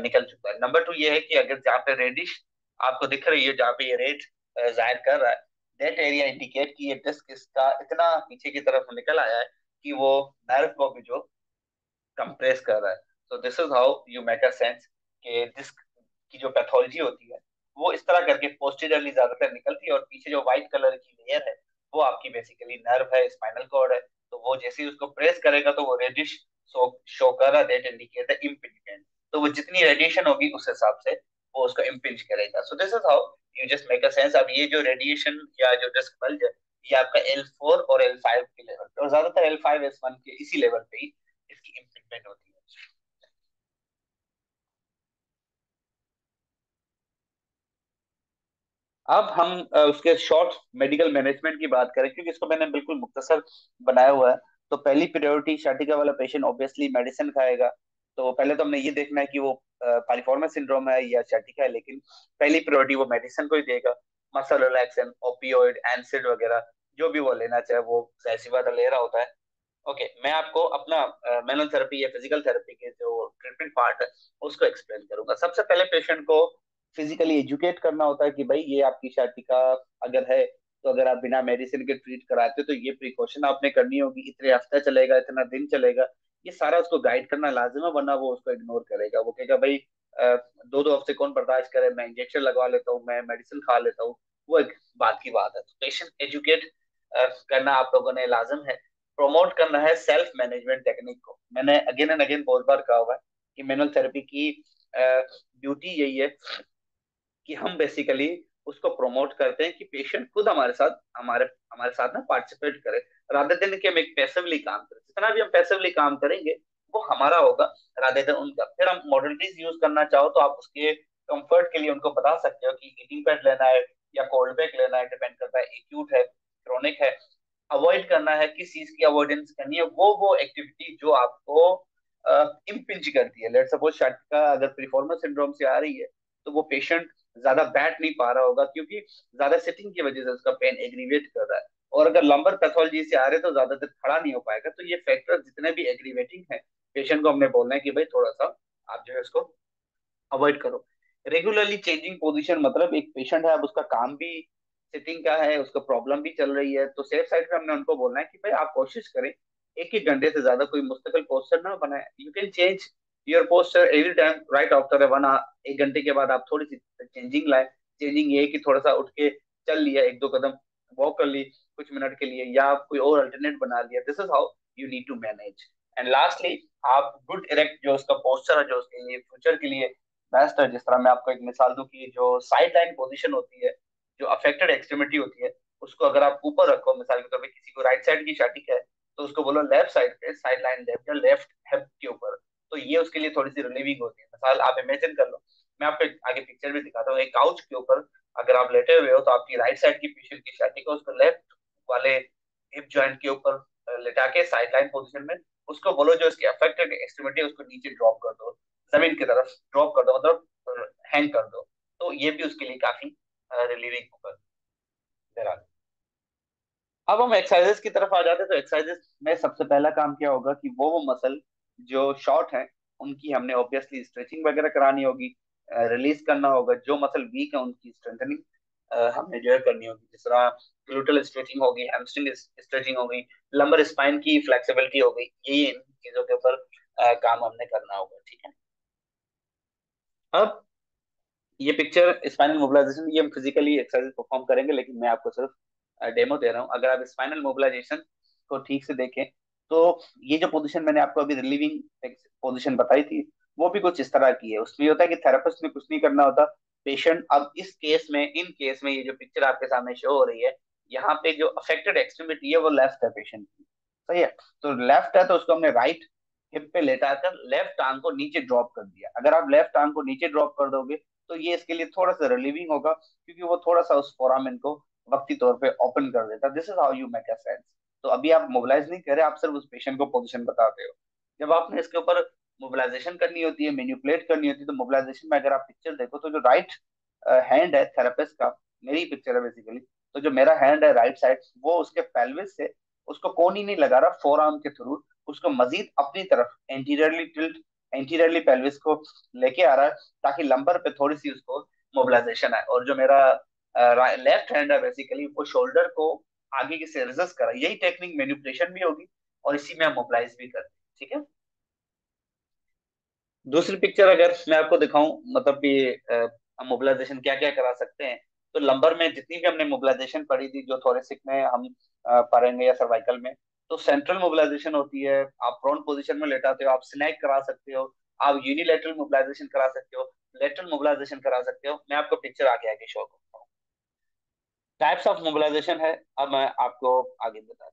निकल चुका है। नंबर टू ये है कि अगर जहाँ पे रेडिश आपको दिख रही है, जहाँ पे ये रेड जाहिर कर रहा है, दैट एरिया इंडिकेट कि ये डिस्क इसका इतना पीछे की तरफ निकल आया है कि वो नर्व को भी जो कंप्रेस कर रहा है। तो this is how you make a sense कि डिस्क की जो पैथोलॉजी होती है वो इस तरह करके पोस्टीरियरली ज्यादातर निकलती है, और पीछे जो व्हाइट कलर की लेयर है वो आपकी बेसिकली नर्व है, स्पाइनल कॉर्ड है। तो वो जैसे ही उसको प्रेस करेगा तो वो रेडिश शो शो कर रहा, दैट इंडिकेट द इम्पिंजमेंट। तो वो जितनी रेडिएशन होगी उस हिसाब से वो उसको इम्पिंज करेगा। So this is how you just make a sense. अब ये जो रेडिएशन या जो डिस्क बल्ज है, ये आपका L4 और L5 के लेवल पे, और ज्यादातर L5 S1 के इसी लेवल पे ही इसकी इम्प्लीमेंट होती है। अब हम उसके शॉर्ट मेडिकल मैनेजमेंट की बात करें, क्योंकि इसको मैंने बिल्कुल मुख्तसर बनाया हुआ है। तो पहली प्रायोरिटी, शाटिका वाला पेशेंट ऑब्वियसली मेडिसिन खाएगा। तो पहले तो हमने ये देखना है कि वो पाइरिफॉर्मस सिंड्रोम है या शाटिका है, लेकिन पहली प्रायोरिटी वो मेडिसिन को ही देगा। मसल रिलैक्सेंट, ओपियोइड, एनसिड वगैरह जो भी वो लेना चाहे वो जाहिर सी बात है ले रहा होता है। ओके, मैं आपको अपना मैनुअल थेरेपी या फिजिकल थेरेपी के जो ट्रीटमेंट पार्ट है उसको एक्सप्लेन करूंगा। सबसे पहले पेशेंट को फिजिकली एजुकेट करना होता है कि भाई ये आपकी शाटिका अगर है, तो अगर आप बिना मेडिसिन के ट्रीट कराते हो तो ये प्रिकॉशन आपने करनी होगी, इतने हफ्ते चलेगा, इतना दिन चलेगा। ये सारा उसको गाइड करना लाजिम है, वरना वो उसको इग्नोर करेगा। वो कहेगा भाई दो दो हफ्ते कौन बर्दाश्त करे, मैं इंजेक्शन लगवा लेता हूँ, मैं मेडिसिन खा लेता हूँ। वो एक बात की बात है। तो पेशेंट एजुकेट करना आप लोगों ने लाजिम है। प्रमोट करना है सेल्फ मैनेजमेंट टेक्निक को। मैंने अगेन एंड अगेन बहुत बार कहा हुआ है कि मैनुअल थेरेपी की ड्यूटी यही है कि हम बेसिकली उसको प्रमोट करते हैं कि पेशेंट खुद हमारे हमारे साथ ना पार्टिसिपेट करे, रादर देन कि हम एक पैसिवली काम करें। जितना भी हम पैसिवली काम करेंगे वो हमारा होगा रादर देन उनका। फिर हम मॉडलिटीज यूज करना चाहो तो आप उसके कंफर्ट के लिए उनको बता सकते हो कि हीटिंग पैड लेना है या कोल्ड पैक लेना है, डिपेंड करता है एक्यूट है क्रोनिक है। अवॉइड करना है, किस चीज की अवॉइडेंस करनी है, वो एक्टिविटी जो आपको इम्पिंज करती है। लेट सपोज शटका अगर प्रीफॉर्मर सिंड्रोम से आ रही है, तो वो पेशेंट ज्यादा बैठ नहीं पा रहा होगा क्योंकि ज्यादा सिटिंग की वजह से उसका पेन एग्रीवेट कर रहा है। और अगर लंबर पैथोलॉजी से आ रहे हैं तो ज्यादा देर खड़ा नहीं हो पाएगा। तो ये फैक्टर जितने भी एग्रीवेटिंग है, पेशेंट को हमने बोलना है कि भाई थोड़ा सा आप जो है उसको अवॉइड करो। रेगुलरली चेंजिंग पोजीशन, मतलब एक पेशेंट है, अब उसका काम भी सिटिंग का है, उसको प्रॉब्लम भी चल रही है, तो सेफ साइड पे हमने उनको बोलना है कि भाई आप कोशिश करें एक ही घंटे से ज्यादा कोई मुस्तकिल पोस्चर ना बनाए। You can change your posture every time right after 1 hour. 1 घंटे के बाद आप थोड़ी सी चेंजिंग लाए। चेंजिंग ये है कि थोड़ा सा उठ के चल लिया, एक दो कदम वॉक कर ली कुछ मिनट के लिए, या आप कोई और अल्टरनेट बना लिया। This is how you need to manage. And lastly, आप गुड इरेक्ट जो उसका पोस्चर है, जो उसके लिए फ्यूचर के लिए बेस्ट है। जिस तरह मैं आपको एक मिसाल दूं कि जो साइड लाइन पोजीशन होती है, जो अफेक्टेड एक्सट्रीमिटी होती है, उसको अगर आप ऊपर रखो, मिसाल के तौर पे किसी को राइट साइड की शाटिक है, तो उसको बोलो लेफ्ट साइड पे, साइड लाइन लेफ्ट या लेफ्ट हिप के ऊपर। तो ये उसके लिए थोड़ी सी रिलीविंग होती है। मिसाल आप इमेजिन कर लो, मैं आपको आगे पिक्चर भी दिखाता हूँ। एक काउच के ऊपर अगर आप लेटे हुए हो, तो आपकी राइट साइड की पेशेंट की शाटिक है, उसको लेफ्ट वाले हिप जॉइंट के ऊपर लेटा के साइड लाइन पोजिशन में उसको बोलो जो इसकी अफेक्टेड एक्सट्रीमिटी है उसको नीचे ड्रॉप कर दो, जमीन की तरफ ड्रॉप कर दो, मतलब हैंग कर दो। तो ये भी उसके लिए काफी रिलीविंग होगा। बहरहाल, अब हम एक्सरसाइजेस की तरफ आ जाते हैं। तो एक्सरसाइजेस में सबसे पहला काम क्या होगा कि वो मसल जो शॉर्ट है उनकी हमने ऑब्वियसली स्ट्रेचिंग वगैरह करानी होगी, रिलीज करना होगा। जो मसल वीक है उनकी स्ट्रेंथनिंग हमने जो है करनी होगी। जिस तरह ग्लूटल स्ट्रेचिंग होगी, हैमस्ट्रिंग स्ट्रेचिंग होगी, लंबर स्पाइन की फ्लेक्सिबिलिटी हो गई। ये इन चीजों के ऊपर काम हमने करना होगा, ठीक है। अब ये पिक्चर स्पाइनल मोबिलाइजेशन, ये हम फिजिकली एक्सरसाइज परफॉर्म करेंगे, लेकिन मैं आपको सिर्फ डेमो दे रहा हूँ। अगर आप स्पाइनल मोबिलाइजेशन को ठीक से देखें, तो ये जो पोजीशन मैंने आपको अभी रिलीविंग पोजीशन बताई थी, वो भी कुछ इस तरह की है। उसमें ये होता है कि थेरेपिस्ट ने कुछ नहीं करना होता, पेशेंट अब इस केस में, इन केस में ये जो पिक्चर आपके सामने शो हो रही है, यहाँ पे जो अफेक्टेड एक्सट्रीमिटी है वो लेफ्ट है पेशेंट की। सही है। तो लेफ्ट है तो उसको हमने राइट हिप पे लेटा कर लेफ्ट आर्म को नीचे ड्रॉप कर दिया। अगर आप लेफ्ट आर्म को नीचे ड्रॉप कर दोगे तो ये इसके लिए थोड़ा सा रिलीविंग होगा, क्योंकि वो थोड़ा सा उस फोरामेन को वक्ती तौर पे ओपन कर देता। This is how you make a sense. तो अभी आप मोबिलाइज नहीं कर रहे, आप सिर्फ उस पेशेंट को पोजीशन बताते हो। जब आपने इसके ऊपर मोबिलाइजेशन करनी होती है, मैनिपुलेट करनी होती है, तो मोबिलाइजेशन में अगर आप पिक्चर देखो तो जो राइट हैंड है थेरेपिस्ट का, मेरी पिक्चर है बेसिकली, तो जो मेरा हैंड है राइट साइड, वो उसके पेल्विस से उसको कोन ही नहीं लगा रहा, फोर आर्म के थ्रू उसको मजीद अपनी तरफ एंटीरियरली टिल्ट, एंटीरियरली पेल्विस को लेके आ रहा है, ताकि लंबर पे थोड़ी सी उसको मोबिलाइजेशन आए। और जो मेरा लेफ्ट हैंड है बेसिकली, वो शोल्डर को आगे की से रेजिस्ट करा। यही टेक्निक मैनिपुलेशन भी होगी और इसी में हम मोबिलाइज भी करते हैं। ठीक है। दूसरी पिक्चर अगर मैं आपको दिखाऊं, मतलब कि हम मोबिलाइजेशन क्या क्या करा सकते हैं, तो लंबर में जितनी भी हमने मोबिलाइजेशन पढ़ी थी, जो थोरेसिक में हम पढ़ेंगे या सर्वाइकल में, तो सेंट्रल मोबिलाइजेशन होती है। आप प्रोन पोजीशन में लेटाते हो, आप स्नैक करा सकते हो, आप यूनिलेटरल मोबिलाइजेशन करा सकते हो, लेटरल मोबिलाइजेशन करा सकते हो। मैं आपको पिक्चर आगे आगे शो करता हूँ। टाइप्स ऑफ मोबिलाइजेशन है, अब मैं आपको आगे बता।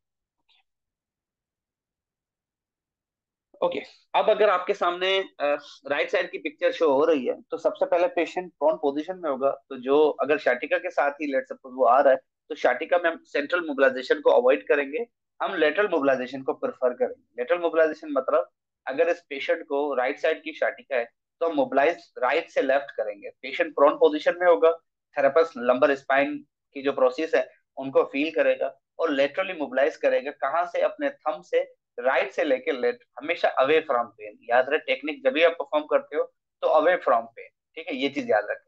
ओके। अब अगर आपके सामने राइट साइड की पिक्चर शो हो रही है, तो सबसे पहले पेशेंट प्रोन पोजीशन में होगा। तो जो अगर शाटिका के साथ ही लेट सपोज वो आ रहा है, तो शाटिका में हम सेंट्रल मोबिलाइजेशन को अवॉइड करेंगे, हम लेटरल मोबिलाइजेशन को प्रेफर करेंगे। लेटरल मोबिलाइजेशन मतलब अगर इस पेशेंट को राइट साइड की शाटिका है, तो हम मोबिलाइज राइट से लेफ्ट करेंगे। पेशेंट प्रोन पोजीशन में होगा, थेरेपिस्ट लंबर स्पाइन की जो प्रोसेस है उनको फील करेगा और लेटरली मोबिलाइज करेगा। कहाँ से? अपने थंब से, राइट से लेके लेफ्ट, हमेशा अवे फ्रॉम पेन। याद रहे, टेक्निक जब भी आप परफॉर्म करते हो तो अवे फ्रॉम पेन। ठीक है, ये चीज याद रखें।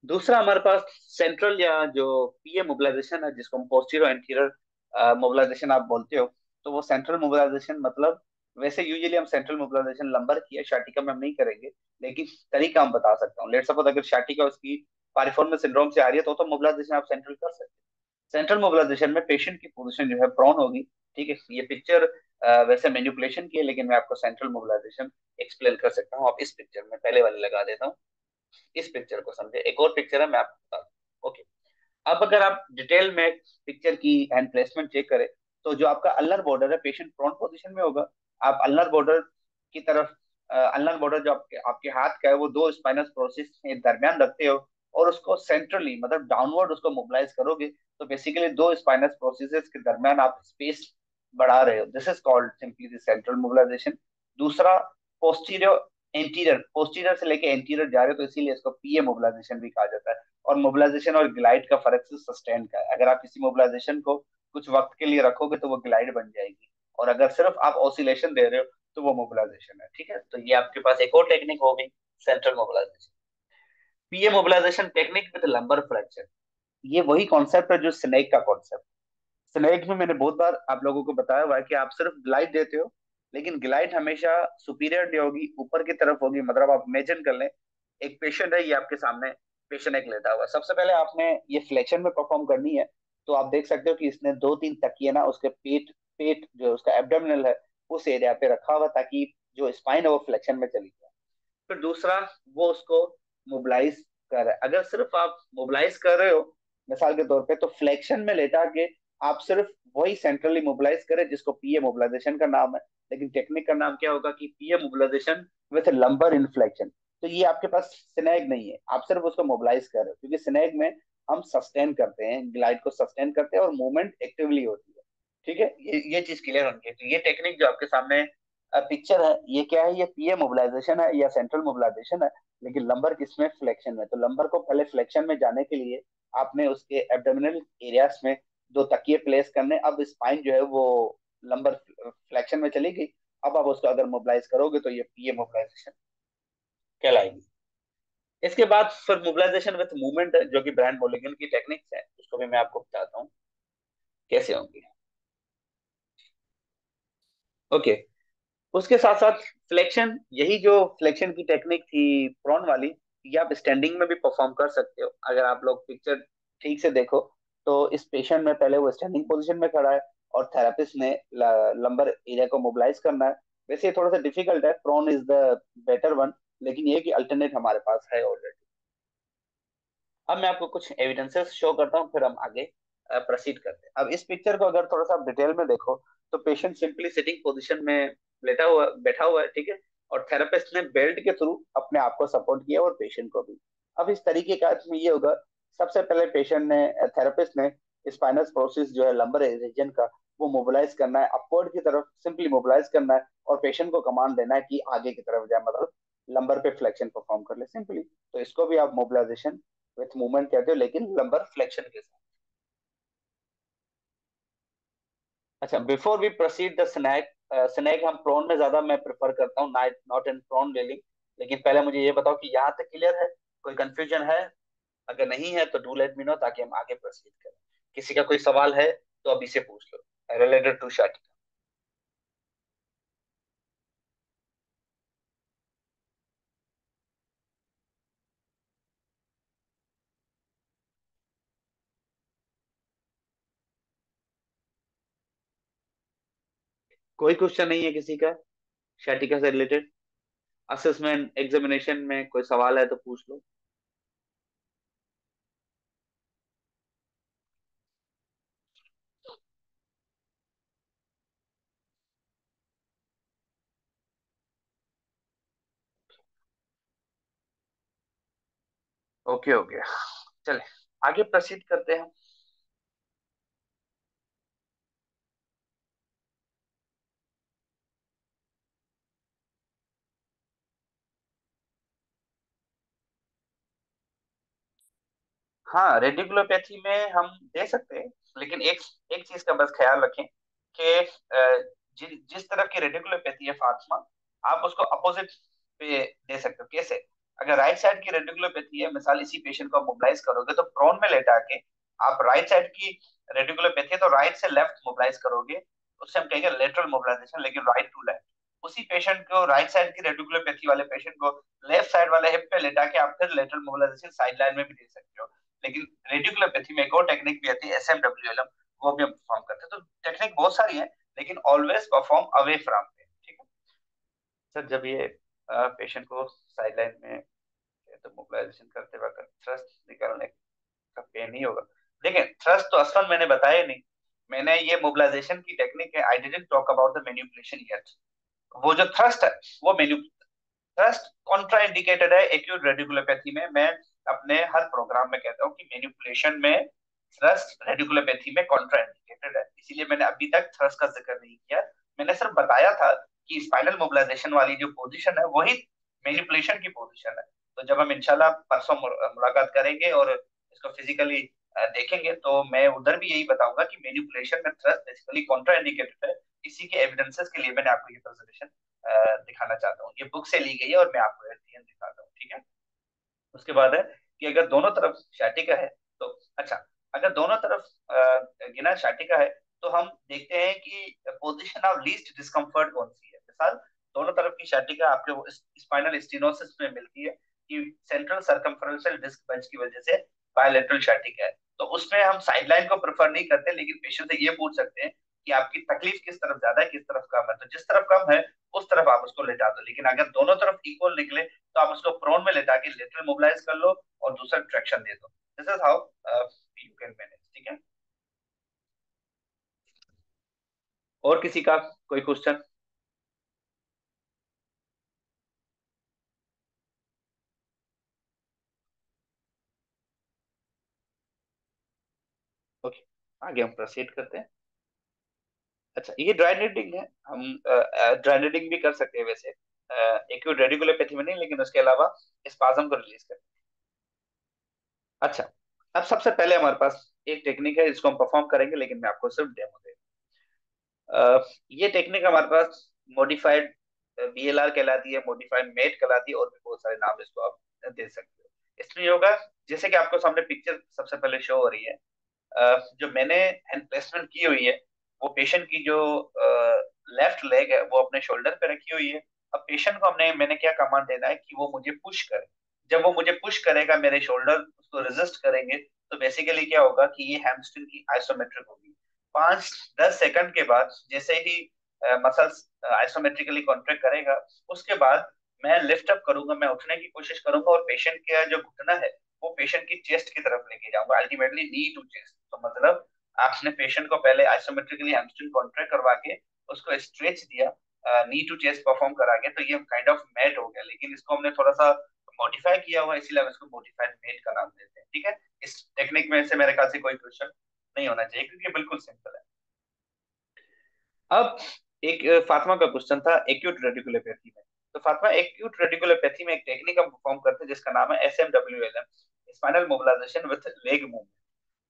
दूसरा हमारे पास सेंट्रल या जो पीए मोबिलाइजेशन है, जिसको हम पोस्टीरियर एंटीरियर मोबिलाइजेशन आप बोलते हो। तो वो सेंट्रल मोबिलाइजेशन मतलब, वैसे यूजुअली हम सेंट्रल मोबिलाइजेशन लंबर की है, शाटिका में हम नहीं करेंगे, लेकिन तरीका हम बता सकता हूँ। लेट सपोज अगर शाटिका उसकी पारिफॉर्मल सिंड्रोम से आ रही है, तो मोबिलाइजेशन आप सेंट्रल कर सकते हैं। सेंट्रल मोबिलाइजेशन में पेशेंट की पोजीशन जो है प्रोन होगी। ठीक है, ये पिक्चर वैसे मैनिपुलेशन की है, लेकिन मैं आपको सेंट्रल मोबिलाइजेशन एक्सप्लेन कर सकता हूँ। आप इस पिक्चर में पहले वाले लगा देता हूँ, इस पिक्चर को समझे। एक और पिक्चर है, मैं आपको बता दूं। ओके। अब अगर आप डिटेल में पिक्चर की हैंड प्लेसमेंट चेक करें, तो जो आपका अल्नर बॉर्डर है, पेशेंट प्रोन पोजीशन में होगा। आप अल्नर बॉर्डर की तरफ, अल्नर बॉर्डर जो आपके आपके हाथ का है, वो दो स्पाइनस प्रोसेस के दरमियान रखते हो और उसको सेंट्रली मतलब डाउनवर्ड उसको मोबिलाइज करोगे। तो बेसिकली दो स्पाइनस प्रोसेसेस के दरमियान आप स्पेस बढ़ा रहे हो। This is called simply the central mobilisation. दूसरा, पोस्टीरियर एंटीरियर, पोस्टीरियर से लेके एंटीरियर जा रहे हो, तो इसीलिए इसको पीए मोबिलाइजेशन भी कहा जाता है। और मोबिलाइजेशन और ग्लाइड का फर्क सिर्फ सस्टेन का है। अगर आप किसी मोबिलाइजेशन को कुछ वक्त के लिए रखोगे तो वो ग्लाइड बन जाएगी, और अगर सिर्फ आप ऑसिलेशन दे रहे हो तो वो मोबिलाइजेशन है। ठीक है, तो ये आपके पास एक और टेक्निक हो गई, central mobilisation. PA mobilisation technique with lumbar fracture, ये वही कॉन्सेप्ट है जो स्नेक का कॉन्सेप्ट। स्नेक में मैंने बहुत बार आप लोगों को बताया हुआ है कि आप सिर्फ ग्लाइड देते हो, लेकिन ग्लाइड हमेशा सुपीरियर डे होगी, ऊपर की तरफ होगी। मतलब आप इमेजिन कर लें, एक पेशेंट है, ये आपके सामने पेशेंट एक लेटा हुआ है। सबसे पहले आपने ये फ्लेक्शन में परफॉर्म करनी है। तो आप देख सकते हो कि इसने दो तीन तकिए ना उसके पेट, पेट जो उसका एब्डोमिनल है उस एरिया पे रखा हुआ, ताकि जो स्पाइन है वो फ्लेक्शन में चली जाए। फिर दूसरा, वो उसको मोबिलाइज कर रहा है। अगर सिर्फ आप मोबिलाइज कर रहे हो, मिसाल के तौर पे, तो फ्लेक्शन में लेटा के आप सिर्फ वही सेंट्रली मोबिलाइज करें, जिसको पीए मोबिलाइजेशन का नाम है। लेकिन टेक्निक का नाम क्या होगा कि पीए मोबिलाइजेशन विथ लंबर इनफ्लेक्शन। तो ये आपके पास स्नैग नहीं है, आप सिर्फ उसको मोबिलाइज कर रहे हो, क्योंकि स्नैग में हम सस्टेन करते हैं, ग्लाइड को सस्टेन करते हैं और मूवमेंट एक्टिवली होती है। ठीक है, ये चीज क्लियर होनी चाहिए। तो ये टेक्निक जो आपके सामने पिक्चर है, ये क्या है? ये पीए मोबिलाइजेशन है या सेंट्रल मोबिलाइजेशन है, लेकिन लंबर किसमें? फ्लेक्शन में। तो लंबर को पहले फ्लेक्शन में जाने के लिए आपने उसके एब्डोमिनल एरियाज में दो तकिए प्लेस करने। अब स्पाइन जो है वो लंबर फ्लेक्शन में चली गई। अब आप उसको अगर मोबिलाइज करोगे तो ये पीए मोबिलाइजेशन कहलाएगी। इसके बाद फिर मोबिलाइजेशन विथ मूवमेंट, जो कि ब्रांड मोलिगन की टेक्निक्स है, उसको भी मैं आपको बताता हूँ कैसे होंगी। ओके। उसके साथ साथ फ्लेक्शन, यही जो फ्लेक्शन की टेक्निक थी प्रॉन वाली, ये आप स्टैंडिंग में भी परफॉर्म कर सकते हो। अगर आप लोग पिक्चर ठीक से देखो, तो इस पेशेंट में पहले वो स्टैंडिंग पोजीशन में खड़ा है और थेरेपिस्ट ने लंबर एरिया को मोबिलाइज करना है। वैसे ये थोड़ा सा डिफिकल्ट है, prone is the better one, लेकिन ये कि अल्टरनेट हमारे पास है ऑलरेडी। अब मैं आपको कुछ एविडेंसेस शो करता हूँ, फिर हम आगे प्रोसीड करते हैं। अब इस पिक्चर को अगर थोड़ा सा डिटेल में देखो, तो पेशेंट सिंपली सिटिंग पोजीशन में बैठा हुआ है, ठीक है। और थेरेपिस्ट ने बेल्ट के थ्रू अपने आप को सपोर्ट किया और पेशेंट को भी। अब इस तरीके का में ये होगा, सबसे पहले पेशेंट ने थेरेपिस्ट ने स्पाइनस प्रोसेस जो है लंबर रीजन का, वो मोबिलाइज करना है अपवर्ड की तरफ, सिंपली मोबिलाइज करना है और पेशेंट को कमांड देना है कि आगे की तरफ जाए, मतलब लंबर पे फ्लेक्शन परफॉर्म कर ले सिंपली। तो इसको भी आप मोबिलाइजेशन विथ मूवमेंट कहते हो, लेकिन लंबर फ्लेक्शन के साथ। अच्छा, before we proceed the snag, snag हम प्रोन में ज्यादा मैं प्रेफर करता हूँ, नॉट इन प्रोन रेलिंग। लेकिन पहले मुझे ये बताओ कि यहाँ तक क्लियर है, कोई कंफ्यूजन है? अगर नहीं है तो डू लेट मी नो, ताकि हम आगे प्रोसीड करें। किसी का कोई सवाल है तो अभी से पूछ लो रिलेटेड टू शार्ट। कोई क्वेश्चन नहीं है किसी का शाटिका से रिलेटेड? असेसमेंट एग्जामिनेशन में कोई सवाल है तो पूछ लो। ओके ओके, चले आगे प्रोसीड करते हैं। हाँ, रेडिकुलोपैथी में हम दे सकते हैं, लेकिन एक एक चीज का बस ख्याल रखें कि जिस तरह की रेडिकुलोपैथी है फातिमा, आप उसको अपोजिट पे दे सकते हो। कैसे? अगर राइट साइड की रेडिकुलोपैथी है, मिसाल इसी पेशेंट को मोबिलाइज करोगे तो प्रोन में लेटा के आप राइट साइड की रेडिकुलोपैथी है तो राइट से लेफ्ट मोबिलाइज करोगे, उससे हम कहेंगे लेटरल मोबिलाइजेशन, लेकिन राइट टू लेफ्ट। उसी पेशेंट को, राइट साइड की रेडिकुलोपैथी वाले पेशेंट को लेफ्ट साइड वाले हिप पे लेटा के आप फिर लेटरल मोबिलाइजेशन साइड लाइन में भी दे सकते हो। लेकिन रेडिकुलोपैथी में एक और टेक्निक भी आती है, SMWLM, वो भी हम परफॉर्म करते हैं। तो टेक्निक बहुत सारी है, लेकिन always perform away from pain, ठीक है। सर, जब ये पेशेंट को साइडलाइन में तो मोबिलाइजेशन करते वक्त थ्रस्ट निकालने का पेन नहीं होगा। देखिए, थ्रस्ट तो असल मैंने बताया नहीं। मैंने ये मोबिलाइजेशन की टेक्निक है, I didn't talk about the manipulation yet. वो जो थ्रस्ट है, वो थ्रस्ट कॉन्ट्रा इंडिकेटेड है एक्यूट रेडिकुलोपैथी में। मैं अपने हर प्रोग्राम में कहता हूँ कि मैनिपुलेशन में थ्रस्ट रेडिकुलोपैथी में कॉन्ट्रा इंडिकेटेड है, इसीलिए मैंने अभी तक थ्रस्ट का जिक्र नहीं किया। मैंने सिर्फ बताया था कि स्पाइनल मोबिलाइजेशन वाली जो पोजीशन है वही मैनिपुलेशन की पोजीशन है। तो जब हम इंशाल्लाह परसों मुलाकात करेंगे और इसको फिजिकली देखेंगे, तो मैं उधर भी यही बताऊंगा कि मैनिपुलेशन में थ्रस्ट बेसिकली कॉन्ट्रा इंडिकेटेड है। इसी के एविडेंसेस के लिए मैंने आपको ये प्रेजेंटेशन दिखाना चाहता हूँ। ये बुक से ली गई है और मैं आपको एट दिखाता हूँ, ठीक है। उसके बाद है कि अगर दोनों तरफ शाटिका है तो, अच्छा, अगर दोनों तरफ गिना शाटिका है, तो हम देखते हैं कि पोजीशन ऑफ लीस्ट डिस्कम्फर्ट कौन सी है। मिसाल, दोनों तरफ की शाटिका आपके स्पाइनल स्टीनोसिस में मिलती है कि सेंट्रल सर्कम्फरेंशियल डिस्क बंच की वजह से बायलैटरल शाटिका है। तो उसमें हम साइडलाइन को प्रेफर नहीं करते, लेकिन पेशेंट से ये पूछ सकते हैं कि आपकी तकलीफ किस तरफ ज्यादा है, किस तरफ कम है। तो जिस तरफ कम है उस तरफ आप उसको लेटा दो, लेकिन अगर दोनों तरफ इक्वल निकले तो आप उसको प्रोन में लेटा के लेटरल मोबिलाइज कर लो और दूसरा ट्रैक्शन दे दो। This is how you can manage, ठीक है। और किसी का कोई क्वेश्चन? ओके, आगे हम प्रोसीड करते हैं। अच्छा, ये ड्राई नीडिंग है, हम ड्राई नीडिंग भी कर सकते हैं वैसे, एक्यूट रेडिकुलोपैथी में नहीं, लेकिन उसके अलावा स्पाज्म को रिलीज कर। अच्छा, अब सबसे पहले हमारे पास एक टेक्निक है, इसको हम परफॉर्म करेंगे, लेकिन मैं आपको सिर्फ डेमो दे। ये टेक्निक हमारे पास मॉडिफाइड BLR कहलाती है, मॉडिफाइड मेट कहलाती है, और भी बहुत सारे नाम इसको आप दे सकते हो। इसमें होगा, जैसे कि आपको सामने पिक्चर सबसे पहले शो हो रही है, जो मैंने हैंड प्लेसमेंट की हुई है, वो पेशेंट की जो लेफ्ट लेग है वो अपने शोल्डर पे रखी हुई है। अब पेशेंट को मैंने क्या कमांड देना है कि वो मुझे पुश करे। जब वो मुझे पुश करेगा, मेरे शोल्डर उसको रेजिस्ट करेंगे, तो बेसिकली क्या होगा कि ये हैमस्ट्रिंग की आइसोमेट्रिक होगी। 5-10 सेकंड के बाद जैसे ही मसल्स आइसोमेट्रिकली कॉन्ट्रैक्ट करेगा। उसके बाद मैं लिफ्ट अप करूंगा, मैं उठने की कोशिश करूंगा और पेशेंट का जो घुटना है वो पेशेंट की चेस्ट की तरफ लेके जाऊंगा, अल्टीमेटली नी टू चेस्ट। तो मतलब आपने पेशेंट को पहले आइसोमेट्रिकली हैमस्ट्रिंग कॉन्ट्रैक्ट करवा के उसको स्ट्रेच दिया, नी टू चेस्ट परफॉर्म करा के, तो ये काइंड ऑफ मैट हो गया, लेकिन इसको हमने थोड़ा सा मॉडिफाई किया हुआ है, इसीलिए हम इसको मॉडिफाइड मेट का नाम देते हैं। ठीक है, इस टेक्निक में से मेरे ख्याल से कोई क्वेश्चन नहीं होना चाहिए क्योंकि ये बिल्कुल सिंपल है। अब एक फातिमा का क्वेश्चन था एक्यूट रेडिकुलोपैथी में। तो फातिमा, एक्यूट रेडिकुलोपैथी में एक टेक्निक हम परफॉर्म करते हैं जिसका नाम है SMWLM, spinal mobilisation with leg movement.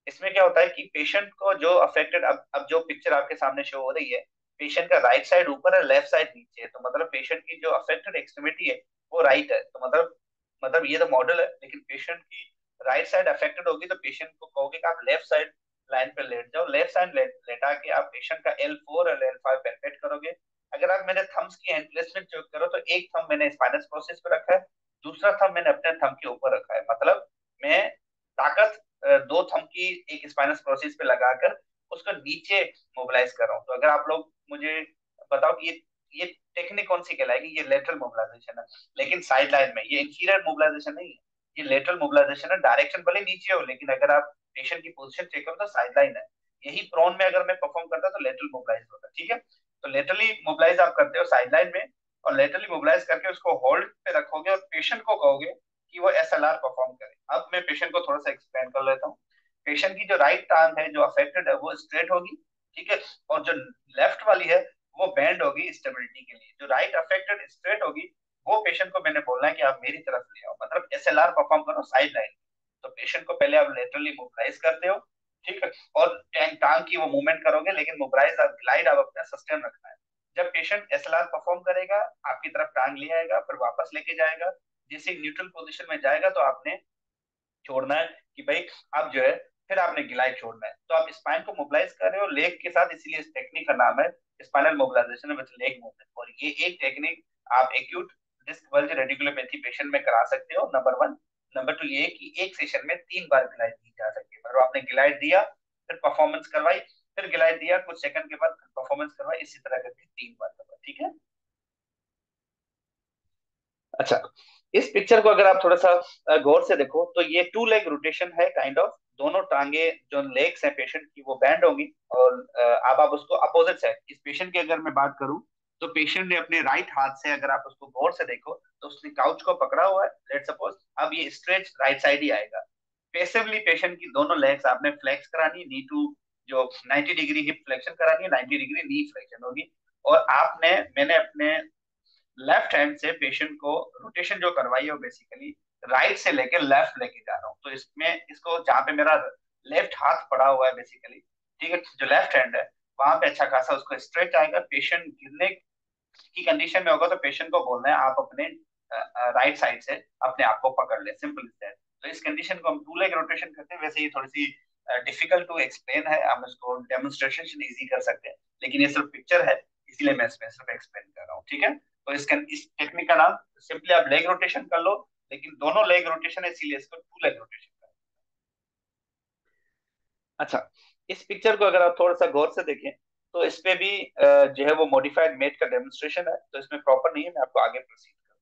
इसमें क्या होता है कि पेशेंट को जो अफेक्टेड, अब जो पिक्चर आपके सामने शो हो रही है, पेशेंट का राइट साइड ऊपर है, लेफ्ट साइड नीचे है, तो मतलब पेशेंट की जो अफेक्टेड एक्सट्रीमिटी है वो राइट है। तो मतलब ये तो मॉडल है, लेकिन पेशेंट की राइट साइड अफेक्टेड होगी तो पेशेंट को कहोगे कि आप लेफ्ट साइड लाइन पे लेट जाओ, लेफ्ट साइड लेटा के आप पेशेंट का L4 और L5 पेनपेट करोगे। अगर आप मेरे थम्स की हैंड प्लेसमेंट चेक करो तो एक थंब मैंने स्पाइनस प्रोसेस पे रखा है, दूसरा थंब मैंने अपने थंब के ऊपर रखा है। मतलब मैं ताकत दो थंब की एक स्पाइनस प्रोसेस पे लगाकर उसको नीचे मोबिलाइज कर रहा हूँ। तो अगर आप लोग मुझे बताओ कि ये टेक्निक कौन सी कहलाएगी, ये लेटरल मोबिलाइजेशन है, लेकिन साइड लाइन में ये इंफीरियर मोबिलाइजेशन नहीं है, ये लेटरल मोबिलाइजेशन है। डायरेक्शन भले नीचे हो, लेकिन अगर आप पेशेंट की पोजीशन चेक करो तो साइड लाइन है। यही प्रोन में अगर मैं परफॉर्म करता तो लेटरल मोबिलाइज होता। ठीक है, तो लेटरली मोबिलाइज आप करते हो साइड लाइन में, और लेटरली मोबिलाइज करके उसको होल्ड पे रखोगे और पेशेंट को कहोगे कि वो SLR परफॉर्म करे। अब मैं पेशेंट को थोड़ा सा एक्सप्लेन कर लेता हूँ। पेशेंट की जो राइट टांग है जो अफेक्टेड है वो स्ट्रेट होगी, ठीक है, और जो लेफ्ट वाली है वो बेंड होगी स्टेबिलिटी के लिए। जो राइट अफेक्टेड स्ट्रेट होगी वो पेशेंट को मैंने बोलना है कि आप मेरी तरफ ले आओ, मतलब SLR परफॉर्म करो साइड लाइन। तो पेशेंट को पहले आप लेटरली मोबिलाइज करते हो, ठीक है, और टांग टांग की वो मूवमेंट करोगे, लेकिन मोबिलाइज आप ग्लाइड आप अपना सस्टेन रखना है। जब पेशेंट SLR परफॉर्म करेगा आपकी तरफ टांग ले आएगा, फिर वापस लेके जाएगा। जैसे न्यूट्रल पोजीशन में जाएगा तो आपने छोड़ना है कि भाई अब जो है फिर आपने गिलाई छोड़ना है। तो आप स्पाइन को मोबिलाइज कर रहे हो लेग के साथ, इसलिए इस टेक्निक का नाम है spinal mobilisation with leg movement. और ये एक टेक्निक आप acute disc bulge radiculopathy patient में करा सकते हो, नंबर वन। नंबर टू ये कि एक सेशन में 3 बार गिलाई दी जा सकती है, मतलब आपने गिलाई दिया फिर परफॉर्मेंस करवाई, फिर गिलाई दिया कुछ सेकंड के बाद परफॉर्मेंस करवाई, इसी तरह करके 3 बार करवाई। ठीक है। अच्छा, इस पिक्चर को अगर आप थोड़ा सा गौर से देखो तो ये टू लेग रोटेशन है काइंड ऑफ। दोनों टांगे जो लेग्स हैं पेशेंट की वो बैंड होगी, और अब आप उसको अपोजिट साइड, इस पेशेंट की अगर मैं बात करूं तो पेशेंट ने अपने राइट हाथ से, अगर आप उसको गौर से देखो तो उसने काउच को पकड़ा हुआ है, लेट सपोज। अब ये स्ट्रेच राइट साइड ही आएगा। पैसिवली पेशेंट की दोनों लेग्स आपने फ्लेक्स करानी, नी टू जो 90 डिग्री हिप फ्लेक्शन करानी है, 90 डिग्री नी फ्लेक्शन होगी। और मैंने अपने लेफ्ट हैंड से पेशेंट को रोटेशन जो करवाई है वो बेसिकली राइट से लेके लेफ्ट लेके जा रहा हूँ। तो इसमें इसको जहाँ पे मेरा लेफ्ट हाथ पड़ा हुआ है बेसिकली, ठीक है, जो लेफ्ट हैंड है वहां पे अच्छा खासा उसको स्ट्रेच आएगा। पेशेंट गिरने की कंडीशन में होगा तो पेशेंट को बोलना है आप अपने राइट साइड से अपने आप को पकड़ ले, सिंपल इज दैट। तो इस कंडीशन को हम टू लेग रोटेशन करते हैं। वैसे ये थोड़ी सी डिफिकल्ट टू एक्सप्लेन है, हम इसको डेमोन्स्ट्रेशन इजी कर सकते हैं, लेकिन ये सिर्फ पिक्चर है इसीलिए मैं इसमें सिर्फ एक्सप्लेन कर रहा हूँ। ठीक है, तो इस टेक्निक का नाम सिंपली आप लेग रोटेशन कर लो, लेकिन दोनों लेग रोटेशन है इसीलिए इसको टू लेग रोटेशन कर। अच्छा, इस पिक्चर को अगर आप थोड़ा सा गौर से देखें तो इस पे भी जो है वो मॉडिफाइड मेट का डेमोन्स्ट्रेशन है, तो इसमें प्रॉपर नहीं है, मैं आपको आगे प्रोसीड करता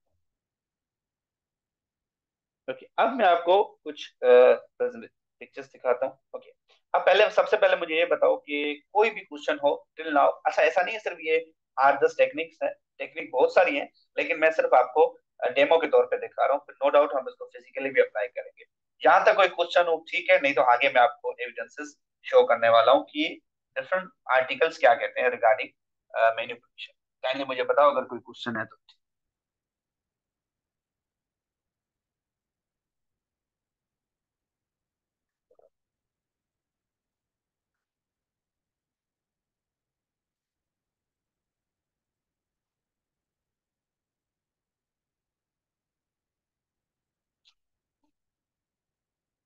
हूँ। ओके, अब मैं आपको कुछ पिक्चर्स दिखाता हूँ। ओके, अब पहले सबसे पहले मुझे ये बताओ कि कोई भी क्वेश्चन हो टिल नाउ, अच्छा ऐसा नहीं है सिर्फ ये 8-10 टेक्निक्स हैं, टेक्निक बहुत सारी हैं, लेकिन मैं सिर्फ आपको डेमो के तौर पे दिखा रहा हूँ, फिर नो डाउट हम इसको फिजिकली भी अप्लाई करेंगे। जहां तक कोई क्वेश्चन हो ठीक है, नहीं तो आगे मैं आपको एविडेंसेस शो करने वाला हूँ कि डिफरेंट आर्टिकल्स क्या कहते हैं रिगार्डिंग मैन्युपुलेशन। काइंडली मुझे बताओ अगर कोई क्वेश्चन है तो।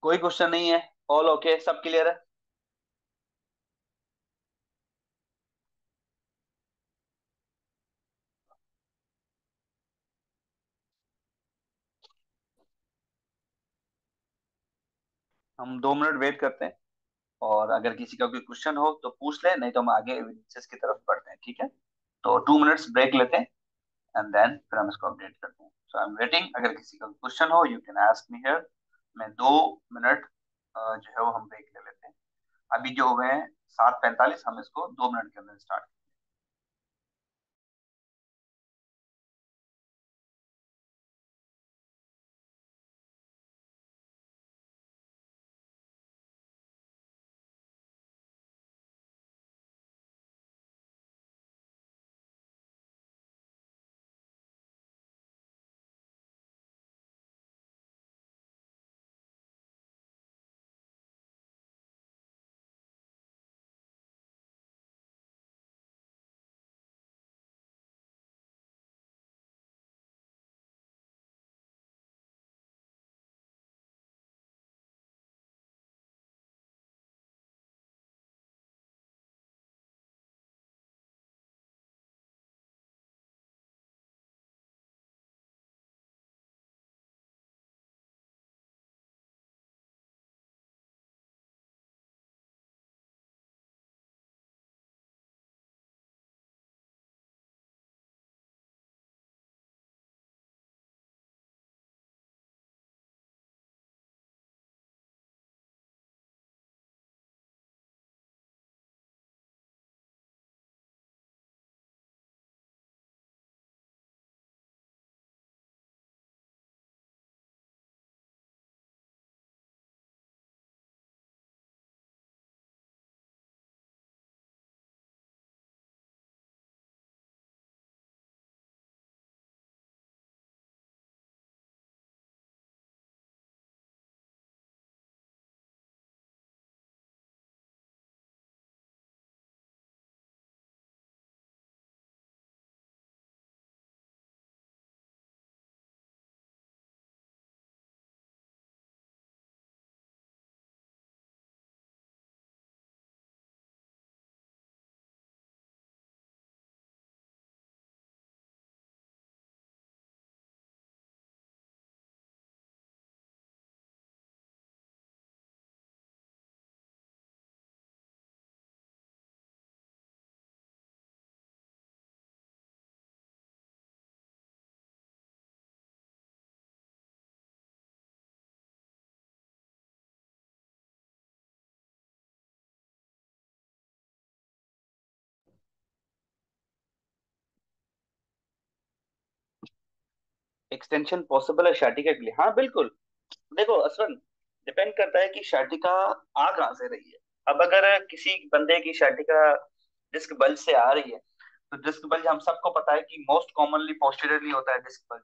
कोई क्वेश्चन नहीं है, ऑल ओके, सब क्लियर है। हम 2 मिनट वेट करते हैं, और अगर किसी का कोई क्वेश्चन हो तो पूछ ले, नहीं तो हम आगे एविडेंसेस की तरफ बढ़ते हैं। ठीक है, तो 2 मिनट्स ब्रेक लेते हैं एंड देन फिर हम इसको अपडेट करते हैं। सो आई एम वेटिंग, अगर किसी का क्वेश्चन हो you can ask me here. मैं 2 मिनट जो है वो हम ब्रेक ले लेते हैं। अभी जो हुए हैं 7:45, हम इसको 2 मिनट के अंदर स्टार्ट। एक्सटेंशन पॉसिबल है शार्टिका के लिए? हाँ बिल्कुल। देखो असलन डिपेंड करता है कि शार्टिका आ कहाँ से रही है। अब अगर किसी बंदे की शार्टिका डिस्क बल्ज से आ रही है, तो डिस्क बल्ज हम सबको पता है कि मोस्ट कॉमनली पोस्टीरियरली होता है डिस्क बल्ज।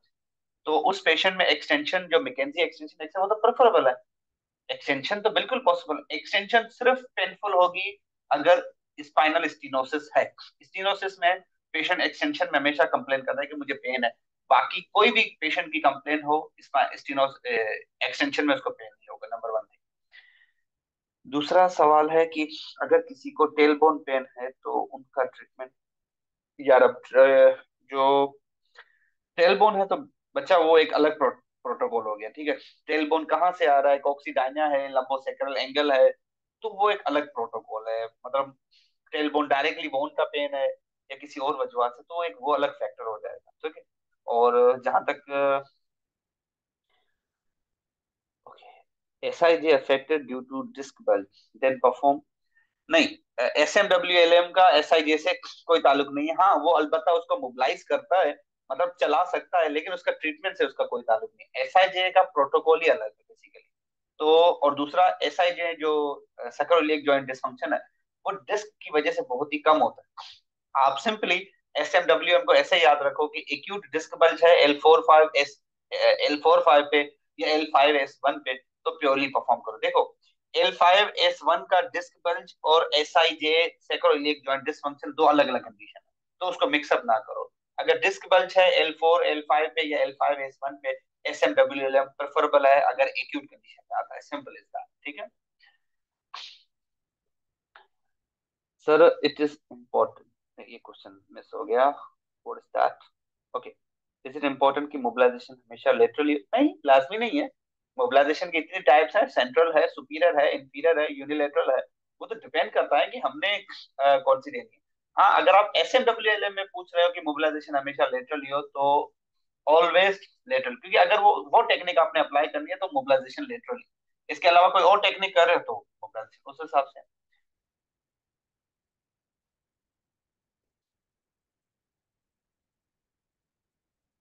तो उस पेशेंट में एक्सटेंशन, जो मैकेंजी एक्सटेंशन है, वो तो प्रेफरेबल है। एक्सटेंशन तो बिल्कुल पॉसिबल। एक्सटेंशन सिर्फ पेनफुल होगी अगर स्पाइनल स्टीनोसिस है। स्टीनोसिस में पेशेंट एक्सटेंशन में हमेशा कंप्लेन करता है कि मुझे पेन है। बाकी कोई भी पेशेंट की कंप्लेन हो, स्टीनोस एक्सटेंशन में उसको पेन नहीं होगा, नंबर वन थिंग। दूसरा सवाल है कि अगर किसी को टेलबोन पेन है तो उनका ट्रीटमेंट। यार अब जो टेलबोन है तो बच्चा वो एक अलग प्रोटोकॉल हो गया, ठीक है। टेलबोन कहाँ से आ रहा है, कॉक्सीडाइना है, लंबोसेक्रल एंगल है, तो वो एक अलग प्रोटोकॉल है। मतलब टेलबोन डायरेक्टली बोन का पेन है या किसी और वजह से, तो एक वो अलग फैक्टर हो जाएगा, ठीक है। और जहां तक S I G affected due to disc bulge then perform, नहीं, S M W L M का एस आई जे से कोई ताल्लुक नहीं है। हाँ वो अलबत्ता उसको मोबिलाइज करता है, मतलब चला सकता है, लेकिन उसका ट्रीटमेंट से उसका कोई ताल्लुक नहीं। एस आई जे का प्रोटोकॉल ही अलग है बेसिकली। तो और दूसरा एस आई जे जो सैक्रोइलिएक जॉइंट डिसफंक्शन है, वो डिस्क की वजह से बहुत ही कम होता है। आप simply S M W M को ऐसे याद रखो कि एक्यूट डिस्क बल्ज है L45S L45 पे या L5S1 पे, तो प्योरली परफॉर्म करो। देखो L5S1 का डिस्क बल्ज और SIJ सैक्रोइलिएक जॉइंट डिसफंक्शन दो अलग अलग कंडीशन है, तो उसको मिक्सअप ना करो। अगर डिस्क बल्ज है L4 L5 पे या L5S1 पे, SMWLM प्रेफरेबल है अगर एक्यूट कंडीशन में आता है। सिंपल इज दैट, ठीक है। सर इट इज इम्पोर्टेंट, ये क्वेश्चन मिस हो गया। What is that? Okay, is it important कि मोबिलाइजेशन हमेशा लेटरली? नहीं, लाजमी नहीं है। मोबिलाइजेशन की इतनी टाइप्स है, सेंट्रल है, सुपीरियर है, इंफीरियर है, यूनिलेटरल है। वो तो डिपेंड करता है कि हमने कौन सी देनी है। हाँ, अगर आप SMWLM में पूछ रहे हो कि मोबिलाइजेशन हमेशा लेटरल हो, तो ऑलवेज लेटरल, क्योंकि अगर वो टेक्निक आपने अप्लाई करनी है तो मोबिलाइजेशन लेटरल। इसके अलावा कोई और टेक्निक कर रहे हो तो मोबिलाइजेशन उस हिसाब से।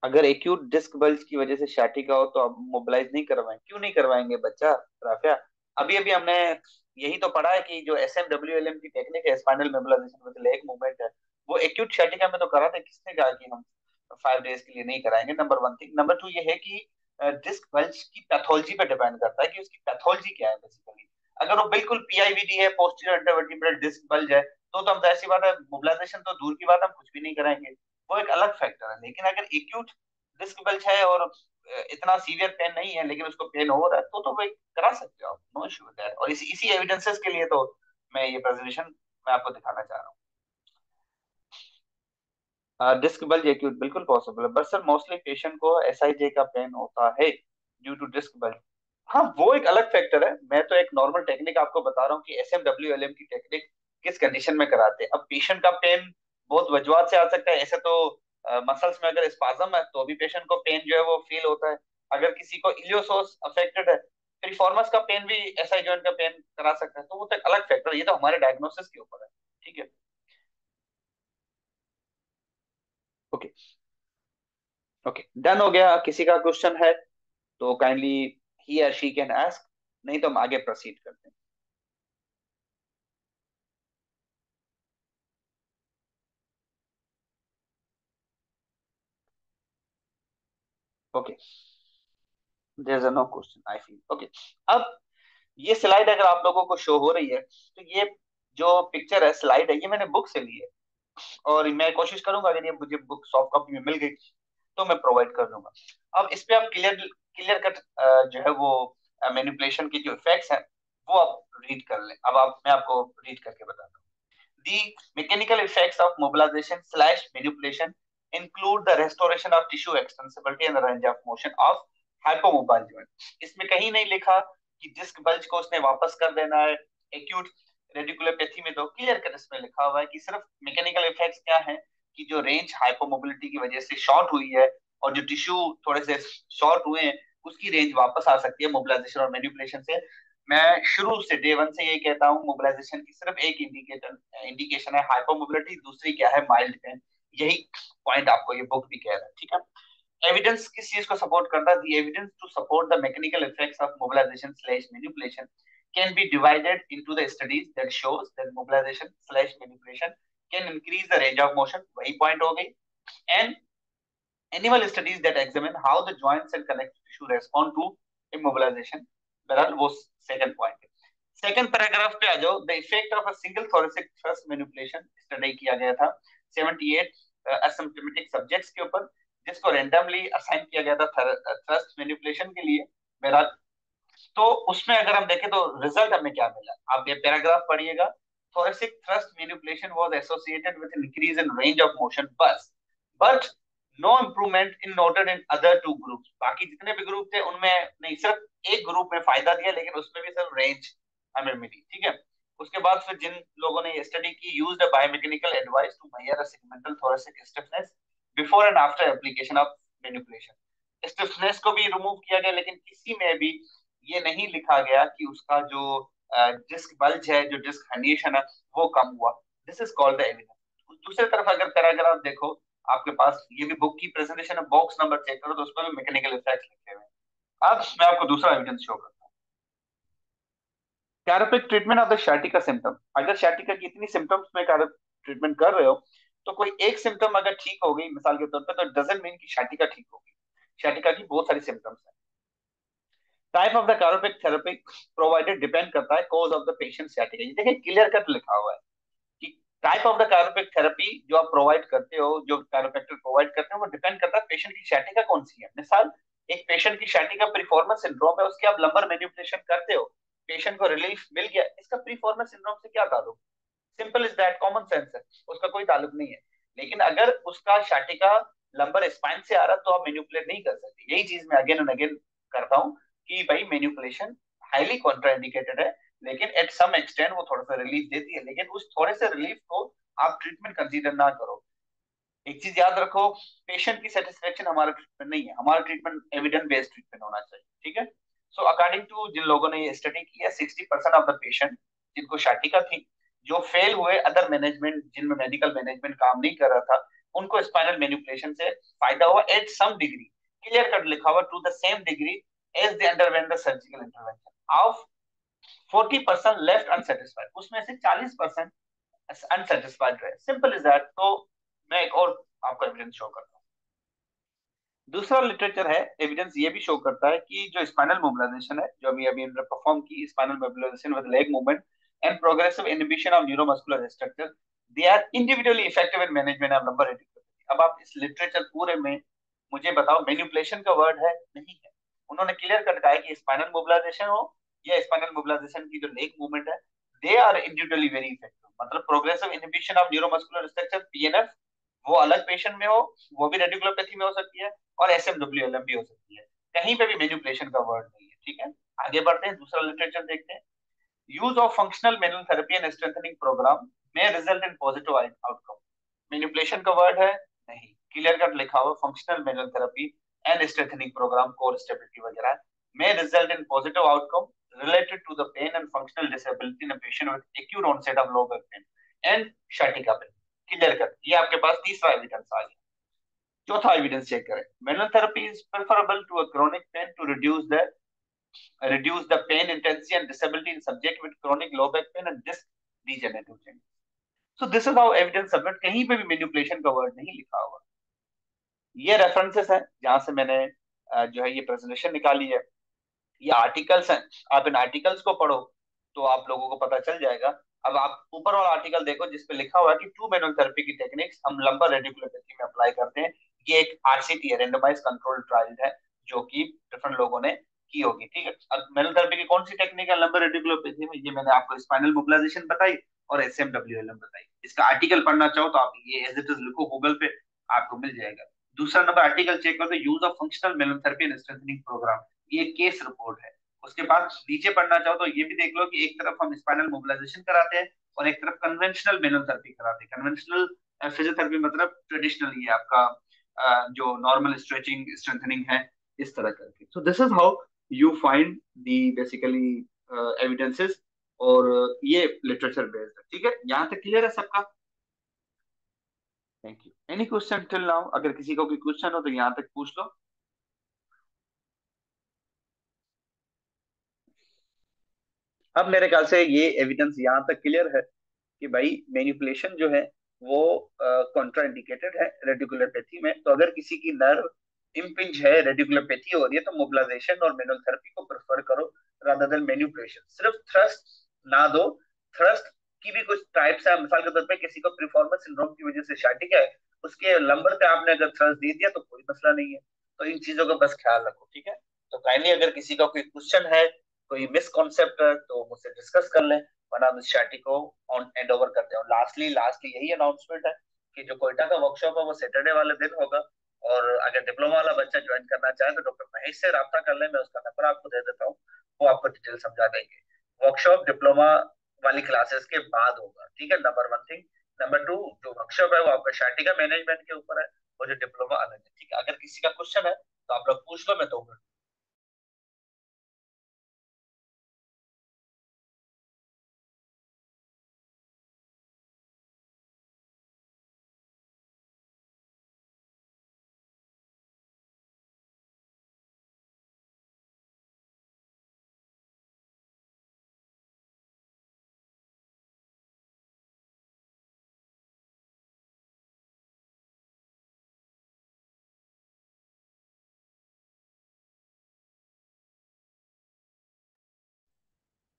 अगर एक्यूट डिस्क बल्ज की वजह से sciatica हो तो आप मोबिलाइज नहीं करवाएं, क्यों नहीं करवाएंगे बच्चा राफिया? अभी अभी हमने यही तो पढ़ा है कि जो SMWLM की टेक्निक है, spinal mobilisation with leg movement है, वो एक्यूट sciatica में तो करा था। किसने कहा कि हम 5 डेज के लिए नहीं कराएंगे? Number one thing. Number two ये है कि डिस्क बल्ज की पैथोलॉजी पे डिपेंड करता है कि उसकी पैथोलॉजी क्या है बेसिकली। अगर वो बिल्कुल PIVD है, पोस्टीरियर इंटरवर्टिब्रल डिस्क बल्ज है, तो हम ऐसी बात है, मोबिलाइजेशन तो दूर की बात, हम कुछ भी नहीं कराएंगे। वो एक अलग फैक्टर है। लेकिन अगर एक्यूट डिस्क बल्ज है और इतना सीवियर पेन नहीं है लेकिन उसको पेन हो रहा है, तो भाई करा सकते हो आप, नो इशू विद दैट। और इसी एविडेंसेस के लिए तो मैं ये प्रेजेंटेशन मैं आपको दिखाना चाह रहा हूँ। डिस्क बल्ज एक्यूट बिल्कुल पॉसिबल है, बट सर मोस्टली पेशेंट को SIJ का पेन होता है ड्यू टू डिस्क बल्ज। हाँ, वो एक अलग फैक्टर है। मैं तो एक नॉर्मल टेक्निक आपको बता रहा हूँ कि SMWLM की टेक्निक किस कंडीशन में कराते हैं। अब पेशेंट का पेन बहुत वजूहत से आ सकता है। ऐसे तो मसल्स में अगर स्पाज्म है तो भी पेशेंट को पेन जो है वो फील होता है। अगर किसी को इलियोसोस अफेक्टेड है, पिरिफॉर्मस का पेन भी SI जॉइंट का पेन करा सकता है। तो वो तो एक अलग फैक्टर है, ये तो हमारे डायग्नोसिस के ऊपर है। ठीक है। ओके। ओके, डन हो गया। किसी का क्वेश्चन है तो काइंडली ही और शी कैन आस्क, नहीं तो हम आगे प्रोसीड करते हैं। Okay, there is no question I feel. Okay, अब ये स्लाइड अगर आप लोगों को शो हो रही है, तो ये जो पिक्चर है, स्लाइड है, ये मैंने बुक से ली है। और मैं कोशिश करूंगा अगर ये मुझे बुक सॉफ्ट कॉपी में मिल गई तो मैं प्रोवाइड कर दूंगा। अब इस पे आप क्लियर क्लियर कट जो है वो मैनिपुलेशन के जो इफेक्ट्स हैं वो आप रीड कर लें। अब आप मैं आपको रीड करके बताता हूँ। The mechanical effects of mobilization slash manipulation include the restoration of tissue extensibility and the range of motion of hypomobile joint। इसमें कहीं नहीं लिखा कि डिस्क बल्ज को उसने वापस कर देना है। एक्यूट रेडिकुलोपैथी में तो क्लियर कट इसमें लिखा हुआ है कि सिर्फ मैकेनिकल इफेक्ट्स क्या है, कि जो रेंज हाइपोमोबिलिटी की वजह से शॉर्ट हुई है और जो टिश्यू थोड़े से शॉर्ट हुए हैं, उसकी रेंज वापस आ सकती है मोबिलाइजेशन और मैनिपुलेशन से। मैं शुरू से डे वन से ये कहता हूँ, मोबिलाइजेशन की सिर्फ एक इंडिकेटर इंडिकेशन है हाइपोमोबिलिटी, दूसरी क्या है, माइल्ड पेन। यही पॉइंट आपको ये बुक भी कह रहा है। ठीक है। एविडेंस किस चीज को सपोर्ट करता है? The evidence to support the mechanical effects of mobilisation slash manipulation can be divided into the studies that shows that mobilization slash manipulation can increase the range of motion, वही पॉइंट हो गई, and animal studies that examine how the joints and connective tissue respond to immobilization। बहरहाल वो सेकंड पॉइंट है। सेकंड पैराग्राफ पे आ जाओ। The effect of a single thoracic thrust manipulation study किया गया था 78 एसिम्प्टोमेटिक सब्जेक्ट्स के ऊपर, जिसको रैंडमली असाइन किया गया था थ्रस्ट मैनिपुलेशन के लिए। बहरहाल, तो उसमें अगर हम देखें तो रिजल्ट हमें क्या मिला, आप ये पैराग्राफ पढ़िएगा। thoracic thrust manipulation was associated with an increase in range of motion, but no improvement in noted in other two groups। बाकी जितने भी ग्रुप थे उनमें नहीं, सिर्फ एक ग्रुप में फायदा दिया, लेकिन उसमें भी सिर्फ रेंज हमें मिली। ठीक है। उसके बाद फिर जिन लोगों ने ये स्टडी की, used a biomechanical advice to measure a segmental thoracic stiffness before and after application of manipulation. Stiffness को भी रिमूव किया गया, लेकिन किसी में भी ये नहीं लिखा गया कि उसका जो डिस्क बल्ज है, जो डिस्क हर्निएशन है, वो कम हुआ। This is called the evidence. दूसरी तरफ अगर पैराग्राफ देखो, आपके पास ये भी बुक की प्रेजेंटेशन है, बॉक्स नंबर चेक करो तो उस पर भी मैकेनिकल इफेक्ट लिखे हुए हैं। अब मैं आपको दूसरा एविडेंस शो करता हूँ। कैरोपिक treatment of the sciatica symptom. अगर sciatica की इतनी सिम्टम्स में ट्रीटमेंट कर रहे हो, तो कोई एक सिम्टम अगर ठीक हो गई मिसाल के तौर पर, तो डजंट मीन कि sciatica ठीक होगी। sciatica की बहुत सारी सिम्टम्स हैं। टाइप ऑफ द कैरोपिक थेरेपी प्रोवाइडेड डिपेंड करता है cause of the patient sciatica। ये देखिए क्लियर कट लिखा हुआ है कि टाइप ऑफ द कैरोपिक थेरेपी जो आप प्रोवाइड करते हो, जो कैरोप्रैक्टर प्रोवाइड करते हो, वो डिपेंड करता है पेशेंट की sciatica कौन सी है। मिसाल, एक पेशेंट की sciatica प्रीफॉर्मस सिंड्रोम है, उसकी आप लंबर मैन्युपुलेशन करते हो, पेशेंट को रिलीफ मिल गया, इसका प्रीफॉर्मस सिंड्रोम से क्या ताल्लुक? Simple is that, common sense है, उसका कोई ताल्लुक नहीं है। लेकिन अगर उसका sciatica लंबर स्पाइन से आ रहा, तो आप मैन्युपुलेट नहीं कर सकते। यही चीज मैं अगेन एंड अगेन करता हूँ कि भाई मैन्युपुलेशन हाईली कॉन्ट्राइंडिकेटेड है, लेकिन एट सम एक्सटेंट वो थोड़ा सा रिलीफ देती है, लेकिन उस थोड़े से रिलीफ को आप ट्रीटमेंट कंसीडर ना करो। एक चीज याद रखो, पेशेंट की सेटिस्फेक्शन हमारा ट्रीटमेंट नहीं है, हमारा ट्रीटमेंट एविडेंस बेस्ड ट्रीटमेंट होना चाहिए, ठीक है। सो अकॉर्डिंग टू जिन लोगों ने ये स्टडी की है, 60% ऑफ द पेशेंट जिनको शाटिका थी, जो फेल हुए अदर मैनेजमेंट, जिनमें मेडिकल मैनेजमेंट काम नहीं कर रहा था, उनको स्पाइनल मैनिपुलेशन से फायदा हुआ at some degree. Clear cut लिखा हुआ, to the same degree as they underwent the surgical intervention of 40% left unsatisfied, उसमें से 40% अनसेटिस्फाइड रहे। Simple is that. तो मैं एक और आपको एविडेंस शो करता हूँ। दूसरा लिटरेचर है, एविडेंस ये भी शो करता है कि जो स्पाइनल मोबिलाइजेशन है, जो अभी अभी हमने परफॉर्म की, spinal mobilisation with leg movement and progressive inhibition of neuromuscular structure, they are individually effective in management of lumbar radiculopathy. अब आप इस लिटरेचर पूरे में मुझे बताओ, मैनिपुलेशन का वर्ड है नहीं है। उन्होंने क्लियर कर दिखाया कि स्पाइनल मोबिलाइजेशन हो या स्पाइनल मोबिलाइजेशन की जो लेग मूवमेंट है, they are individually very effective. मतलब progressive inhibition of neuromuscular structure, PNF, वो अलग पेशेंट में हो, वो भी रेडिकुलोपैथी में हो सकती है, और एसएमडब्ल्यूएलएम भी हो सकती है। कहीं पे भी मैनिपुलेशन का वर्ड नहीं है, ठीक है। आगे बढ़ते हैं, दूसरा लिटरेचर देखते हैं। Use of functional manual therapy and strengthening programme में result in positive outcome. Manipulation का वर्ड है नहीं, क्लियर कट लिखा हुआ, functional manual therapy and strengthening programme, core stability वगैरह में result in positive outcome related to the pain and functional disability in a patient with acute onset of low back pain and sciatica pain। Clear कर, ये आपके पास तीसरा एविडेंस आ गया। चौथा एविडेंस चेक करें। Manual therapy is preferable to a chronic pain to reduce the pain intensity and disability in subject with chronic low back pain and disc degenerative change। So this is how evidence submit, कहीं पे भी मैनिपुलेशन का वर्ड नहीं लिखा हुआ। ये रेफरेंसेस है जहां से मैंने जो है ये प्रेजेंटेशन निकाली है, ये आर्टिकल्स हैं। आप इन आर्टिकल्स को पढ़ो तो आप लोगों को पता चल जाएगा। अब आप ऊपर वाला आर्टिकल देखो जिसपे लिखा हुआ है कि टू मैनुअल थेरेपी की टेक्निक्स हम लंबर रेडिकुलोपैथी में अप्लाई करते हैं। ये एक आरसीटी है, रेंडमाइज कंट्रोल ट्रायल है, जो कि डिफरेंट लोगों ने की होगी, ठीक है। अब मैनुअल थेरेपी की कौन सी टेक्निक है लंबर रेडिकुलोपैथी में, ये मैंने आपको स्पाइनल मोबिलाइजेशन बताई और एसएमडब्ल्यूएलएम बताई। इसका आर्टिकल पढ़ना चाहो तो आप ये एज इट इज लिखो गूगल पे, आपको मिल जाएगा। दूसरा नंबर आर्टिकल चेक करो, use of functional manual therapy and strengthening programme, ये केस रिपोर्ट है। उसके बाद नीचे पढ़ना चाहो तो ये भी देख लो कि एक तरफ हम स्पाइनल मोबिलाइजेशन कराते हैं और एक तरफ कन्वेंशनल मैनुअल थेरेपी कराते हैं। कन्वेंशनल फिजियोथेरेपी मतलब ट्रेडिशनल, ये आपका जो नॉर्मल स्ट्रेचिंग स्ट्रेंथनिंग है, इस तरह करके। So this is how you find the basically evidences, और ये लिटरेचर बेस्ड है, ठीक है। यहाँ तक क्लियर है सबका? Thank you. Any question till now? अगर किसी को कोई क्वेश्चन हो तो यहाँ तक पूछ लो। अब मेरे ख्याल से ये एविडेंस यहाँ तक क्लियर है कि भाई मैनिपुलेशन जो है वो कॉन्ट्राइंडिकेटेड है रेडिकुलोपैथी में। तो अगर किसी की नर्व इम्पिंज है, रेडिकुलोपैथी हो रही है, तो मोबिलाइजेशन और मैनुअल थेरेपी को प्रेफर करो रादर देन मैनिपुलेशन। सिर्फ थ्रस्ट ना दो, थ्रस्ट की भी कुछ टाइप्स है। मिसाल के तौर पे किसी को प्रिफॉर्मेंस सिंड्रोम की वजह से शार्टिक है, उसके लंबर पे आपने अगर थ्रस्ट दे दिया तो कोई मसला नहीं है। तो इन चीजों का बस ख्याल रखो, ठीक है। तो काइंडली अगर किसी का कोई क्वेश्चन है, कोई मिसकॉन्सेप्ट है, तो मुझसे डिस्कस कर लें, वरना हम इस शार्टी को ऑन एंड ओवर करते हैं। और लास्टली लास्टली यही अनाउंसमेंट है कि जो कोयटा का वर्कशॉप है वो सैटरडे वाले दिन होगा। और अगर डिप्लोमा वाला बच्चा ज्वाइन करना चाहे तो डॉक्टर महेश से राब्ता कर ले, मैं उसका नंबर आपको दे देता हूँ, वो आपको डिटेल समझा देंगे। वर्कशॉप डिप्लोमा वाली क्लासेस के बाद होगा, ठीक है, number one thing. Number two, जो वर्कशॉप है वो आपका शार्टी का मैनेजमेंट के ऊपर है, और जो डिप्लोमा अलग है, ठीक है। अगर किसी का क्वेश्चन है तो आप लोग पूछ लो, मैं 2 मिनट।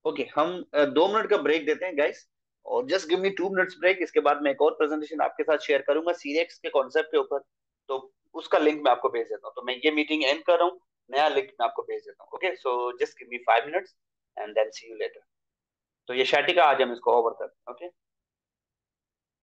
ओके, हम 2 मिनट का ब्रेक देते हैं गाइस, और just give me 2 minutes break. इसके बाद मैं एक और प्रेजेंटेशन आपके साथ शेयर करूंगा सीरेक्स के कॉन्सेप्ट के ऊपर। तो उसका लिंक मैं आपको भेज देता हूँ। तो मैं ये मीटिंग एंड कर रहा हूँ, नया लिंक मैं आपको भेज देता हूँ। Okay, so just give me 5 minutes and then see you later. तो ये शैटिका आज हम इसको ओवर करते हैं। ओके।